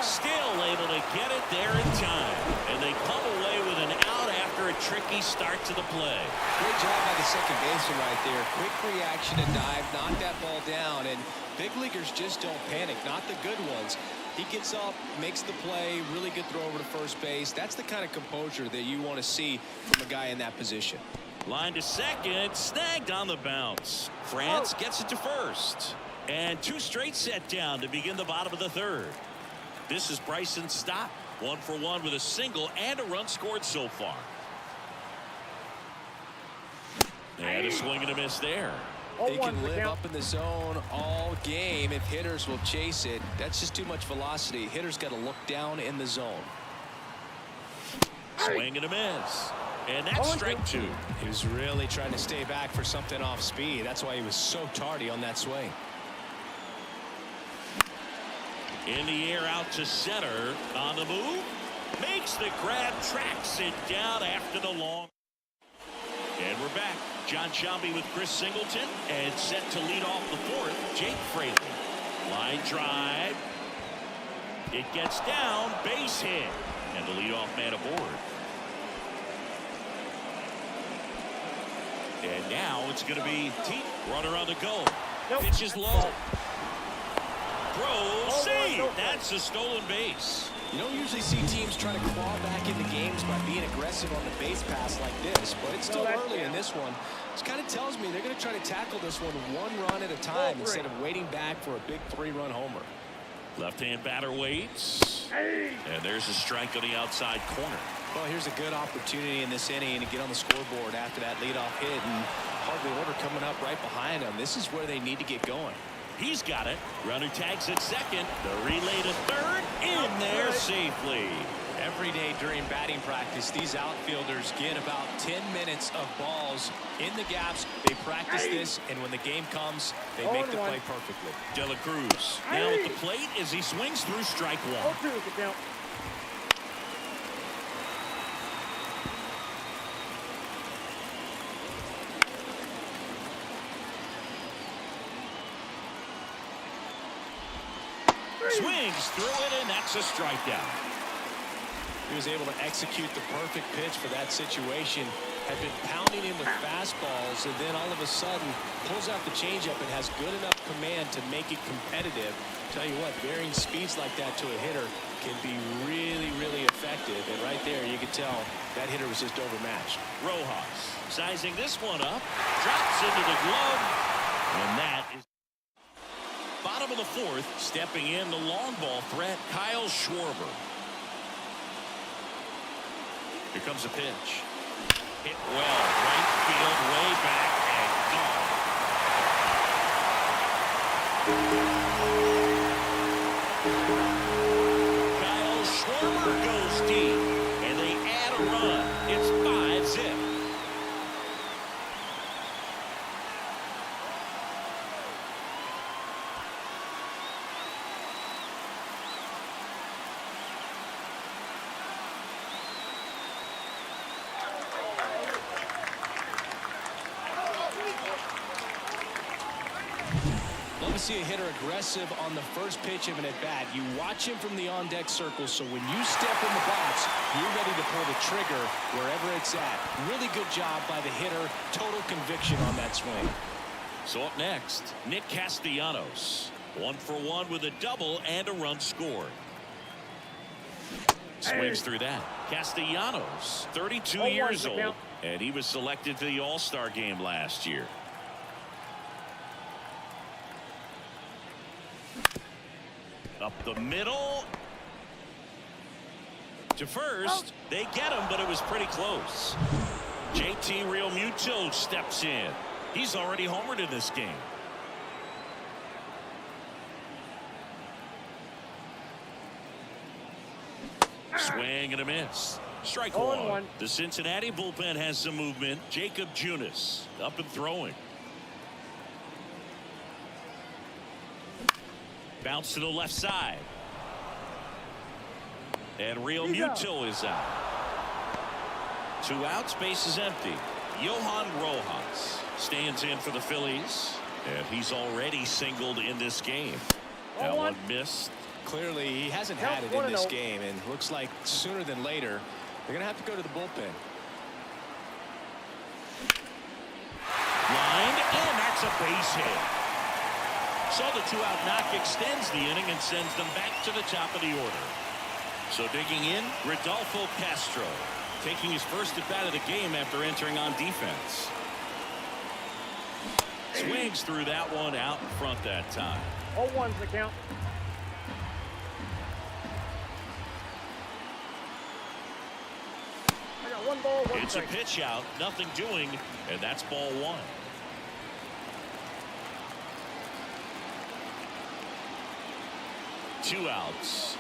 Still able to get it there in time. And they come away with an out after a tricky start to the play. Great job by the second baseman right there. Quick reaction to dive, knock that ball down. And big leaguers just don't panic, not the good ones. He gets up, makes the play, really good throw over to first base. That's the kind of composure that you want to see from a guy in that position. Line to second, snagged on the bounce. France gets it to first. And 2 straight set down to begin the bottom of the 3rd. This is Bryson's stop. 1 for 1 with a single and a run scored so far. And a swing and a miss there. He can live up in the zone all game if hitters will chase it. That's just too much velocity. Hitters got to look down in the zone. Swing and a miss. And that's strike 2. He was really trying to stay back for something off speed. That's why he was so tardy on that swing. In the air out to center. On the move. Makes the grab. Tracks it down after the long. And we're back. John Sciambi with Chris Singleton. And set to lead off the 4th, Jake Fraley. Line drive. It gets down. Base hit. And the leadoff man aboard. And now it's going to be runner on the go. Nope. Pitch is low. Throw, Ball save. one, no That's a stolen base. You don't usually see teams try to claw back into games by being aggressive on the base pass like this, but it's still early in this one. This kind of tells me they're going to try to tackle this one run at a time instead of waiting back for a big 3-run homer. Left-hand batter waits. And there's a strike on the outside corner. Well, here's a good opportunity in this inning to get on the scoreboard after that leadoff hit, and hardly order coming up right behind them. This is where they need to get going. He's got it. Runner tags at second. The relay to third. In there safely. Every day during batting practice, these outfielders get about 10 minutes of balls in the gaps. They practice this, and when the game comes, they make the play perfectly. De La Cruz now at the plate as he swings through strike one. 0-2 is the count. Swings through it, and that's a strikeout. He was able to execute the perfect pitch for that situation. Had been pounding in with fastballs, and then all of a sudden pulls out the changeup and has good enough command to make it competitive. Tell you what, varying speeds like that to a hitter can be really, really effective. And right there, you could tell that hitter was just overmatched. Rojas sizing this one up, drops into the glove, and that is bottom of the fourth. Stepping in the long ball threat, Kyle Schwarber. Here comes a pitch. Hit well, right field, way back, and gone. Kyle Schwarber goes deep, and they add a run. It's 5-zip. Love to see a hitter aggressive on the first pitch of an at-bat. You watch him from the on-deck circle, so when you step in the box, you're ready to pull the trigger wherever it's at. Really good job by the hitter. Total conviction on that swing. So up next, Nick Castellanos. 1 for 1 with a double and a run scored. Swings through that. Castellanos, 32 years old, and he was selected for the All-Star game last year. Up the middle. To first. They get him, but it was pretty close. JT Realmuto steps in. He's already homered in this game. Swing and a miss. Strike one. The Cincinnati bullpen has some movement. Jacob Junis up and throwing. Bounce to the left side. And Realmuto is out. 2 outs, base is empty. Johan Rojas stands in for the Phillies, and he's already singled in this game. That one missed. Clearly, he hasn't had it in this game, and looks like sooner than later, they're going to have to go to the bullpen. Line, and that's a base hit. So the 2-out knock extends the inning and sends them back to the top of the order. So digging in, Rodolfo Castro, taking his first at bat of the game after entering on defense. Swings through that one out in front that time. 0-1's the count. I got 1 ball, 1 It's strike. a pitch out, nothing doing, and that's ball 1. Two outs.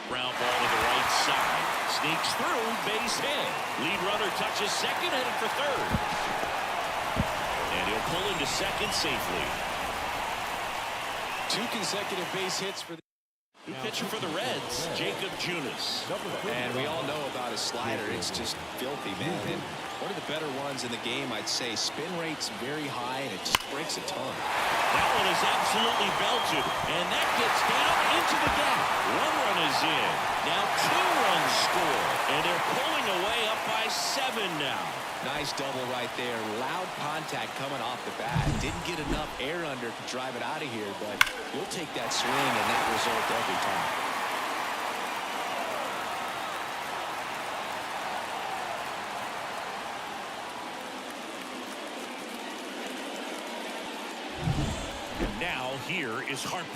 Ground ball to the right side. Sneaks through, base hit. Lead runner touches second, headed for third. And he'll pull into second safely. 2 consecutive base hits for the New pitcher for the Reds, Jacob Junis. And we all know about his slider. It's just filthy, man. And One of the better ones in the game, I'd say. Spin rate's very high, and it just breaks a ton. That one is absolutely belted, and that gets down into the gap. One run is in. Now 2 runs score, and they're pulling away up by 7 now. Nice double right there. Loud contact coming off the bat. Didn't get enough air under to drive it out of here, but we'll take that swing and that result every time. Now here is Harper.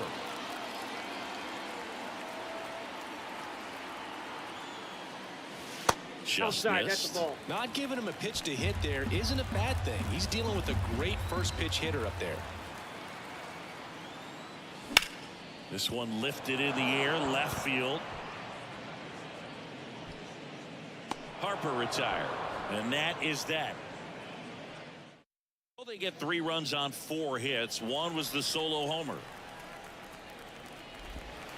Just Outside, missed. that's the ball. Not giving him a pitch to hit there isn't a bad thing. He's dealing with a great first pitch hitter up there. This one lifted in the air, left field. Harper retired, and that is that. Well, they get 3 runs on 4 hits. One was the solo homer.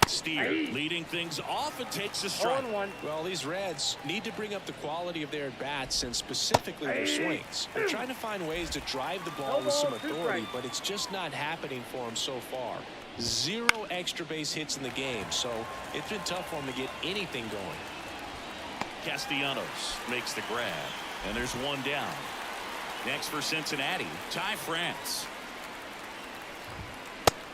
Steer leading things off and takes a strike. 0-1. Well, these Reds need to bring up the quality of their at-bats and specifically their swings. They're trying to find ways to drive the ball with some authority, but it's just not happening for them so far. 0 extra base hits in the game, so it's been tough for them to get anything going. Castellanos makes the grab, and there's 1 down. Next for Cincinnati, Ty France.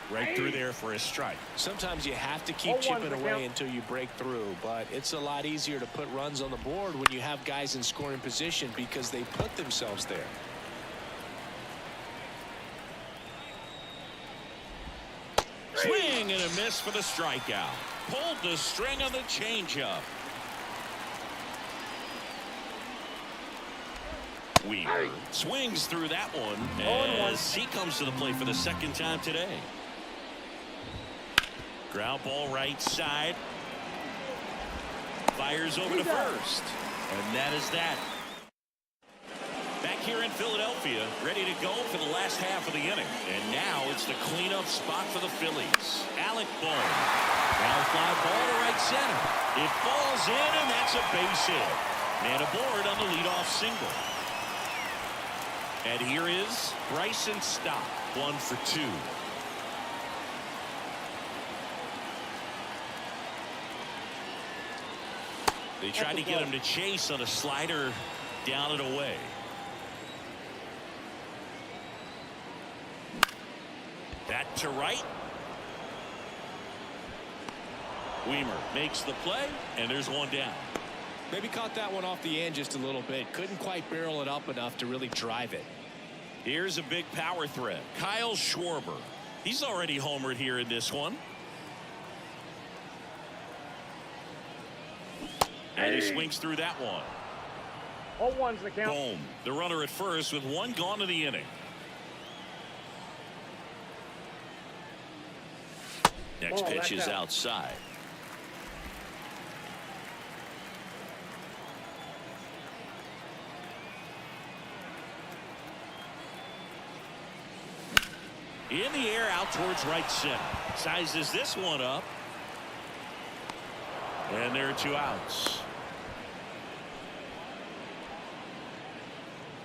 Right through there for a strike. Sometimes you have to keep 0-1 chipping the away count. until you break through, but it's a lot easier to put runs on the board when you have guys in scoring position because they put themselves there. Swing and a miss for the strikeout. Pulled the string on the changeup. Weaver swings through that one as he comes to the plate for the 2nd time today. Ground ball right side. Fires over to first. And that is that. Back here in Philadelphia, ready to go for the last half of the inning. And now it's the cleanup spot for the Phillies. Alec Bohm. Ground fly ball to right center. It falls in, and that's a base hit. And aboard on the leadoff single. And here is Bryson Stott, 1 for 2. They tried to get him to chase on a slider down and away. That to right. Weimer makes the play, and there's 1 down. Maybe caught that one off the end just a little bit. Couldn't quite barrel it up enough to really drive it. Here's a big power threat. Kyle Schwarber. He's already homered here in this one. And he swings through that one. 0-1's the count. Boom. The runner at first with 1 gone in the inning. Next pitch is outside. In the air out towards right center. Sizes this one up. And there are 2 outs.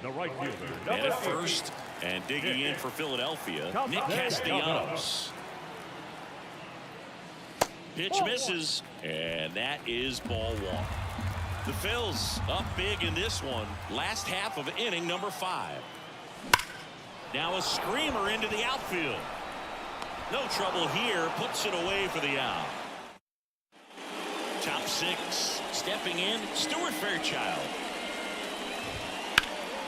The right fielder. And at first, and digging in for Philadelphia, Nick Castellanos. Pitch misses, and that is ball 1. The Phils up big in this one. Last half of inning number 5. Now a screamer into the outfield. No trouble here. Puts it away for the out. Top 6. Stepping in, Stuart Fairchild.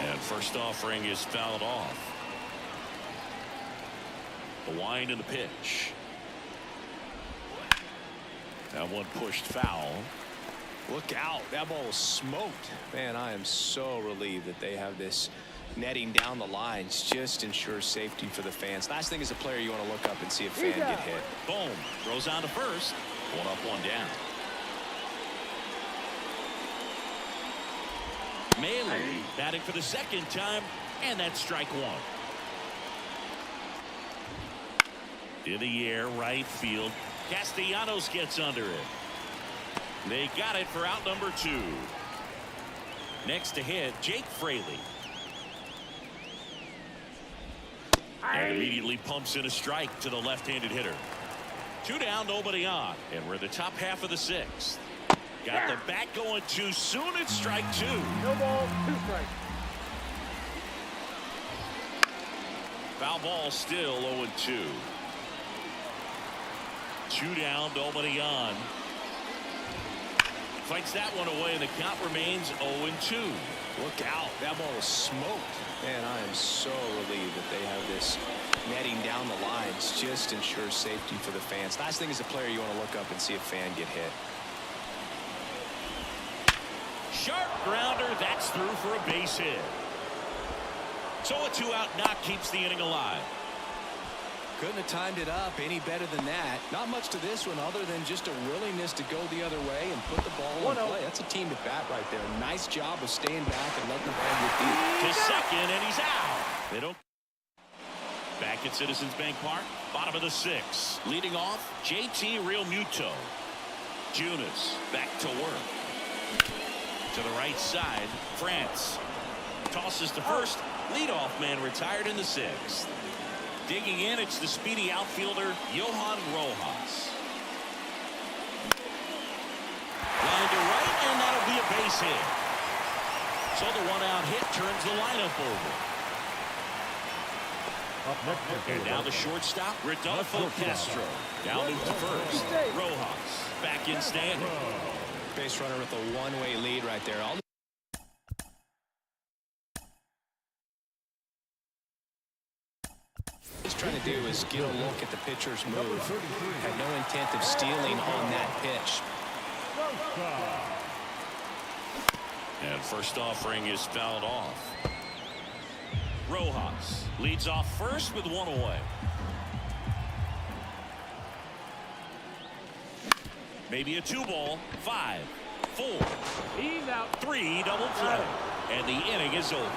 And first offering is fouled off. The wind and the pitch. That one pushed foul. Look out. That ball was smoked. Man, I am so relieved that they have this netting down the lines. Just ensures safety for the fans. Last thing as a player, you want to look up and see a fan get hit. Boom. Throws on to first. 1 up, 1 down. Maley batting for the 2nd time, and that's strike 1. In the air, right field. Castellanos gets under it. They got it for out number 2. Next to hit, Jake Fraley. And immediately pumps in a strike to the left-handed hitter. 2 down, nobody on. And we're in the top half of the 6th. Got the bat going too soon. It's strike 2. No ball, 2 strikes. Foul ball still 0-2. 2 down, nobody on. Fights that one away, and the count remains 0-2. Look out. That ball was smoked. Man, I am so relieved that they have this netting down the lines. Just ensures safety for the fans. Last thing as a player, you want to look up and see a fan get hit. Sharp grounder. That's through for a base hit. So a 2-out knock keeps the inning alive. Couldn't have timed it up any better than that. Not much to this one other than just a willingness to go the other way and put the ball in play. That's a team at bat right there. Nice job of staying back and letting the ball get deep. To second, and he's out. They don't. Back at Citizens Bank Park, bottom of the 6th. Leading off, JT Realmuto. Junis back to work. To the right side, France. Tosses to first. Leadoff man retired in the 6th. Digging in, it's the speedy outfielder, Johan Rojas. Line to right, and that'll be a base hit. So the 1-out hit turns the lineup over. And now the shortstop, Rodolfo Castro. Down to first. Rojas back in standing. Base runner with a one-way lead right there. He's trying to do is get a look at the pitcher's move. Had no intent of stealing on that pitch. And first offering is fouled off. Rojas leads off first with 1 away. Maybe a 2-ball. 5, 4. He's out. 3 double play. And the inning is over.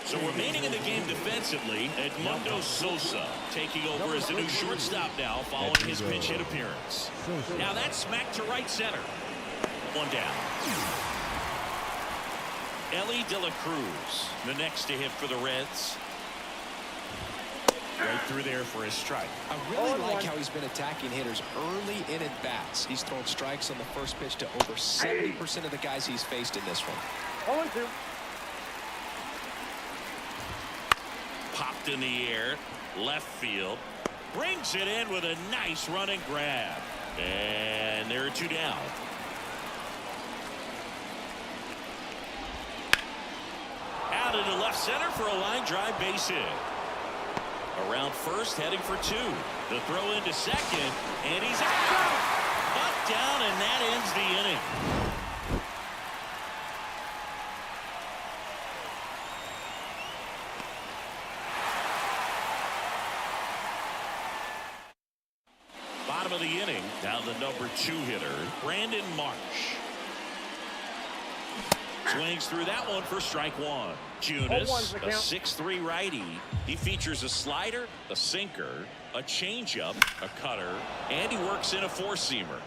So remaining in the game defensively, Edmundo Sosa taking over as the new shortstop now following his pinch hit appearance. Now that's smacked to right center. 1 down. Ellie De La Cruz, the next to hit for the Reds. Right through there for his strike. I really like how he's been attacking hitters early in at bats. He's thrown strikes on the first pitch to over 70% of the guys he's faced in this one. 0-2. Popped in the air, left field, brings it in with a nice running grab, and there are 2 down. Out into left center for a line drive base hit. Around first, heading for 2. The throw into second, and he's out. Butt down, and that ends the inning. Bottom of the inning, down the number 2 hitter, Brandon Marsh. Swings through that one for strike 1. Junis, a 6'3" righty. He features a slider, a sinker, a changeup, a cutter, and he works in a 4-seamer.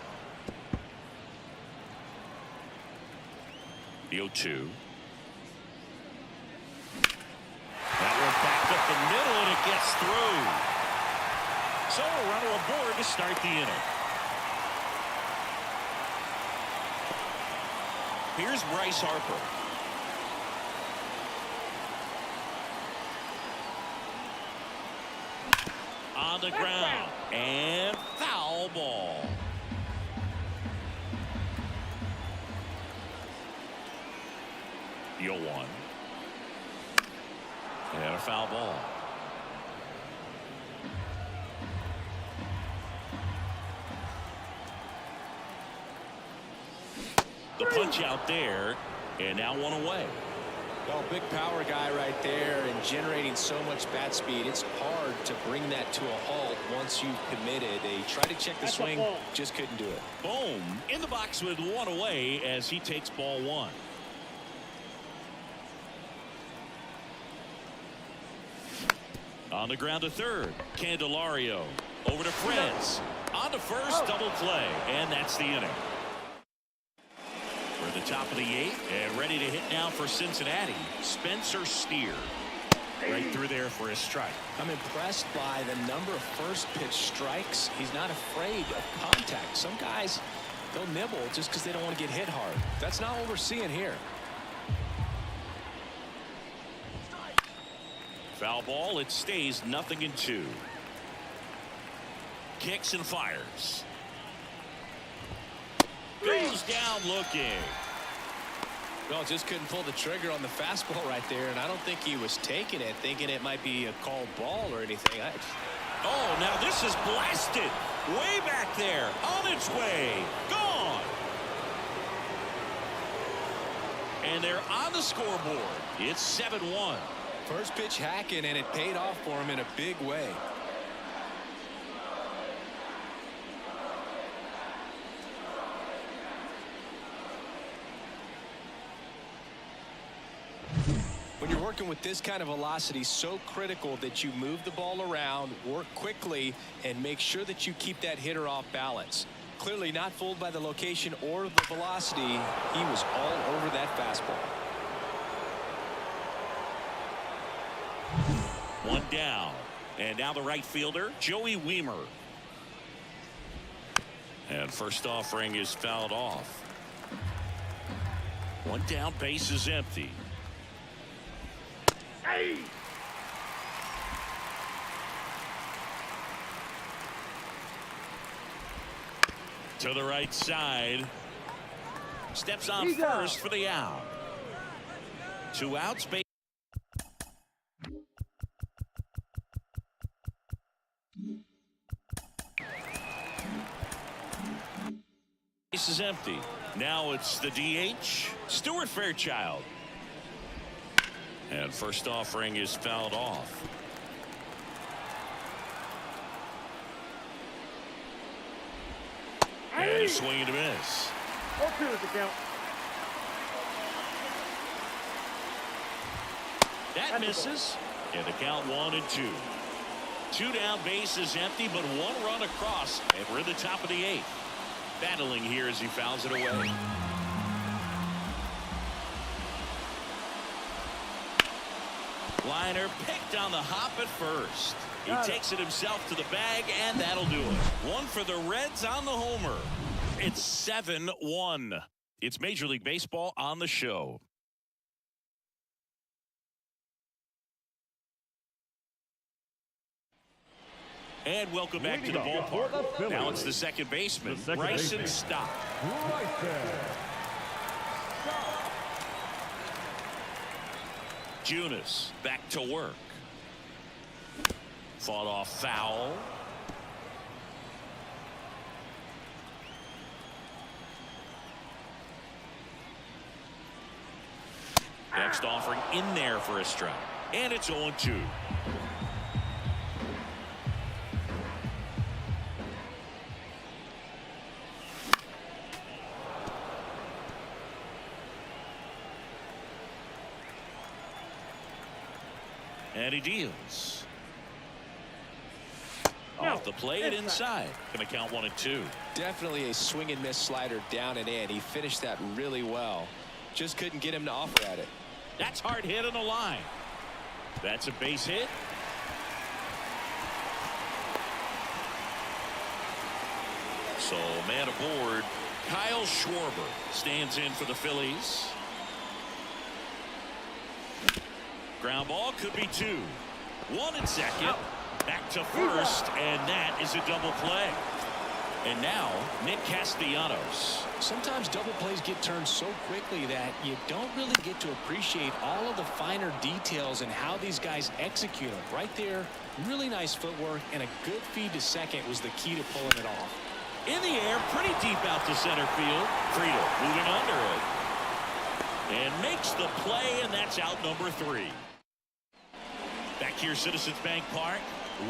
The 0-2. That one back up the middle, and it gets through. So a runner aboard to start the inning. Here's Bryce Harper. On the ground, and foul ball. The 0-1. And a foul ball. The punch out there, and now 1 away. Well, big power guy right there and generating so much bat speed. It's hard to bring that to a halt once you've committed. They tried to check the swing, just couldn't do it. Boom in the box with 1 away as he takes ball 1. On the ground to third, Candelario over to Freds. On to first, double play, and that's the inning. the top of the 8th, and ready to hit now for Cincinnati, Spencer Steer. Right through there for a strike. I'm impressed by the number of first pitch strikes. He's not afraid of contact. Some guys, they'll nibble just because they don't want to get hit hard. That's not what we're seeing here. Foul ball. It stays 0-2. Kicks and fires. Goes down looking. Well, just couldn't pull the trigger on the fastball right there, and I don't think he was taking it, thinking it might be a called ball or anything. Oh, now this is blasted. Way back there. On its way. Gone. And they're on the scoreboard. It's 7-1. First pitch hacking, and it paid off for him in a big way. When you're working with this kind of velocity, so critical that you move the ball around, work quickly, and make sure that you keep that hitter off balance. Clearly not fooled by the location or the velocity. He was all over that fastball. One down. And now the right fielder, Joey Wiemer. And first offering is fouled off. One down, base is empty. Hey! To the right side. Steps on first for the out. 2 outs. Base is empty. Now it's the DH, Stuart Fairchild. And first offering is fouled off. And a swing and a miss. 0-2 is the count. That misses. And the count 1-2. 2 down, base is empty, but 1 run across. And we're in the top of the 8th. Battling here as he fouls it away. Liner picked on the hop at first. He takes it himself to the bag, and that'll do it. 1 for the Reds on the homer. It's 7-1. It's Major League Baseball on the show. And welcome back to the ballpark. Now it's the second baseman, Bryson Stott. Junis back to work. Fought off foul. Next offering in there for a strike. And it's 0-2. And he deals. Off the plate inside. Going to count 1-2. Definitely a swing and miss slider down and in. He finished that really well. Just couldn't get him to offer at it. That's hard hit on the line. That's a base hit. So man aboard. Kyle Schwarber stands in for the Phillies. Ground ball could be 2. 1 at second. Back to first, and that is a double play. And now Nick Castellanos. Sometimes double plays get turned so quickly that you don't really get to appreciate all of the finer details and how these guys execute them. Right there, really nice footwork, and a good feed to second was the key to pulling it off. In the air, pretty deep out to center field. Friedel moving under it. And makes the play, and that's out number 3. Back here, Citizens Bank Park.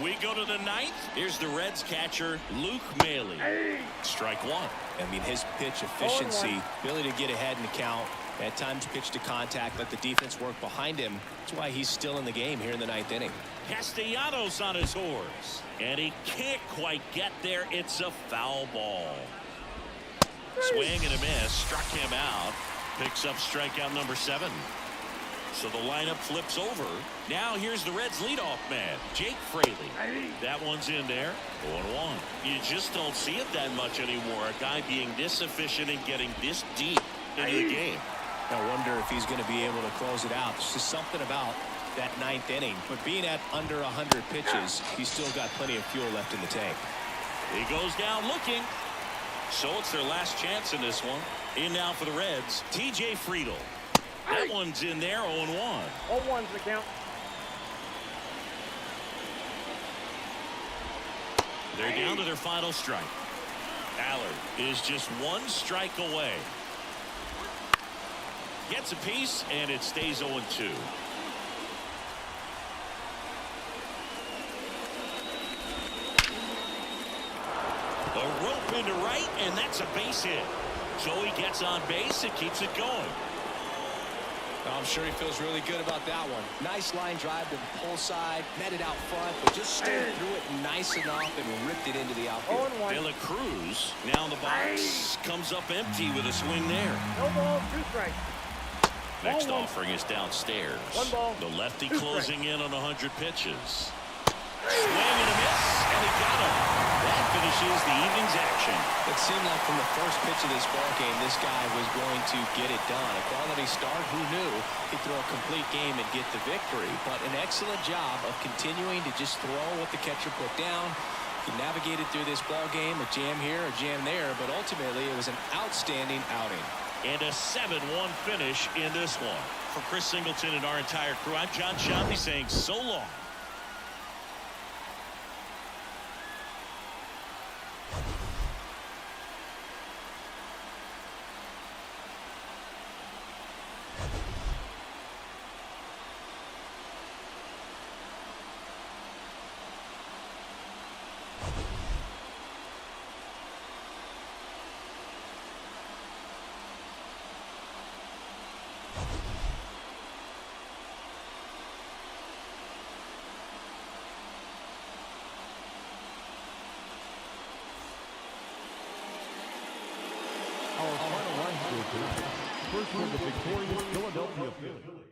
We go to the 9th. Here's the Reds catcher, Luke Maile. Strike 1. I mean, his pitch efficiency, ability to get ahead in the count, at times pitch to contact, let the defense work behind him. That's why he's still in the game here in the 9th inning. Castellanos on his horse. And he can't quite get there. It's a foul ball. Swing and a miss. Struck him out. Picks up strikeout number 7. So the lineup flips over. Now here's the Reds leadoff man, Jake Fraley. That one's in there. 0-1. You just don't see it that much anymore. A guy being this efficient and getting this deep into the game. I wonder if he's going to be able to close it out. There's just something about that 9th inning. But being at under 100 pitches, he's still got plenty of fuel left in the tank. He goes down looking. So it's their last chance in this one. In now for the Reds, T.J. Friedl. That one's in there, 0-1. 0-1's the count. They're down to their final strike. Allard is just 1 strike away. Gets a piece, and it stays 0-2. A rope into right, and that's a base hit. So he gets on base and keeps it going. I'm sure he feels really good about that one. Nice line drive to the pull side, met it out front, but just stayed through it nice enough and ripped it into the outfield. 0-1. De La Cruz now in the box, comes up empty with a swing there. No ball, 2 strikes. Next 0-1. offering is downstairs. 1 ball. The lefty 2 closing in on 100 pitches. Swing and a miss, and he got him. That finishes the evening's action. It seemed like from the first pitch of this ball game, this guy was going to get it done. A quality start, who knew he'd throw a complete game and get the victory. But an excellent job of continuing to just throw what the catcher put down. He navigated through this ball game, a jam here, a jam there, but ultimately it was an outstanding outing. And a 7-1 finish in this one. For Chris Singleton and our entire crew, I'm John Shelby saying so long. Our final line score tonight. First from the victorious Philadelphia Phillies.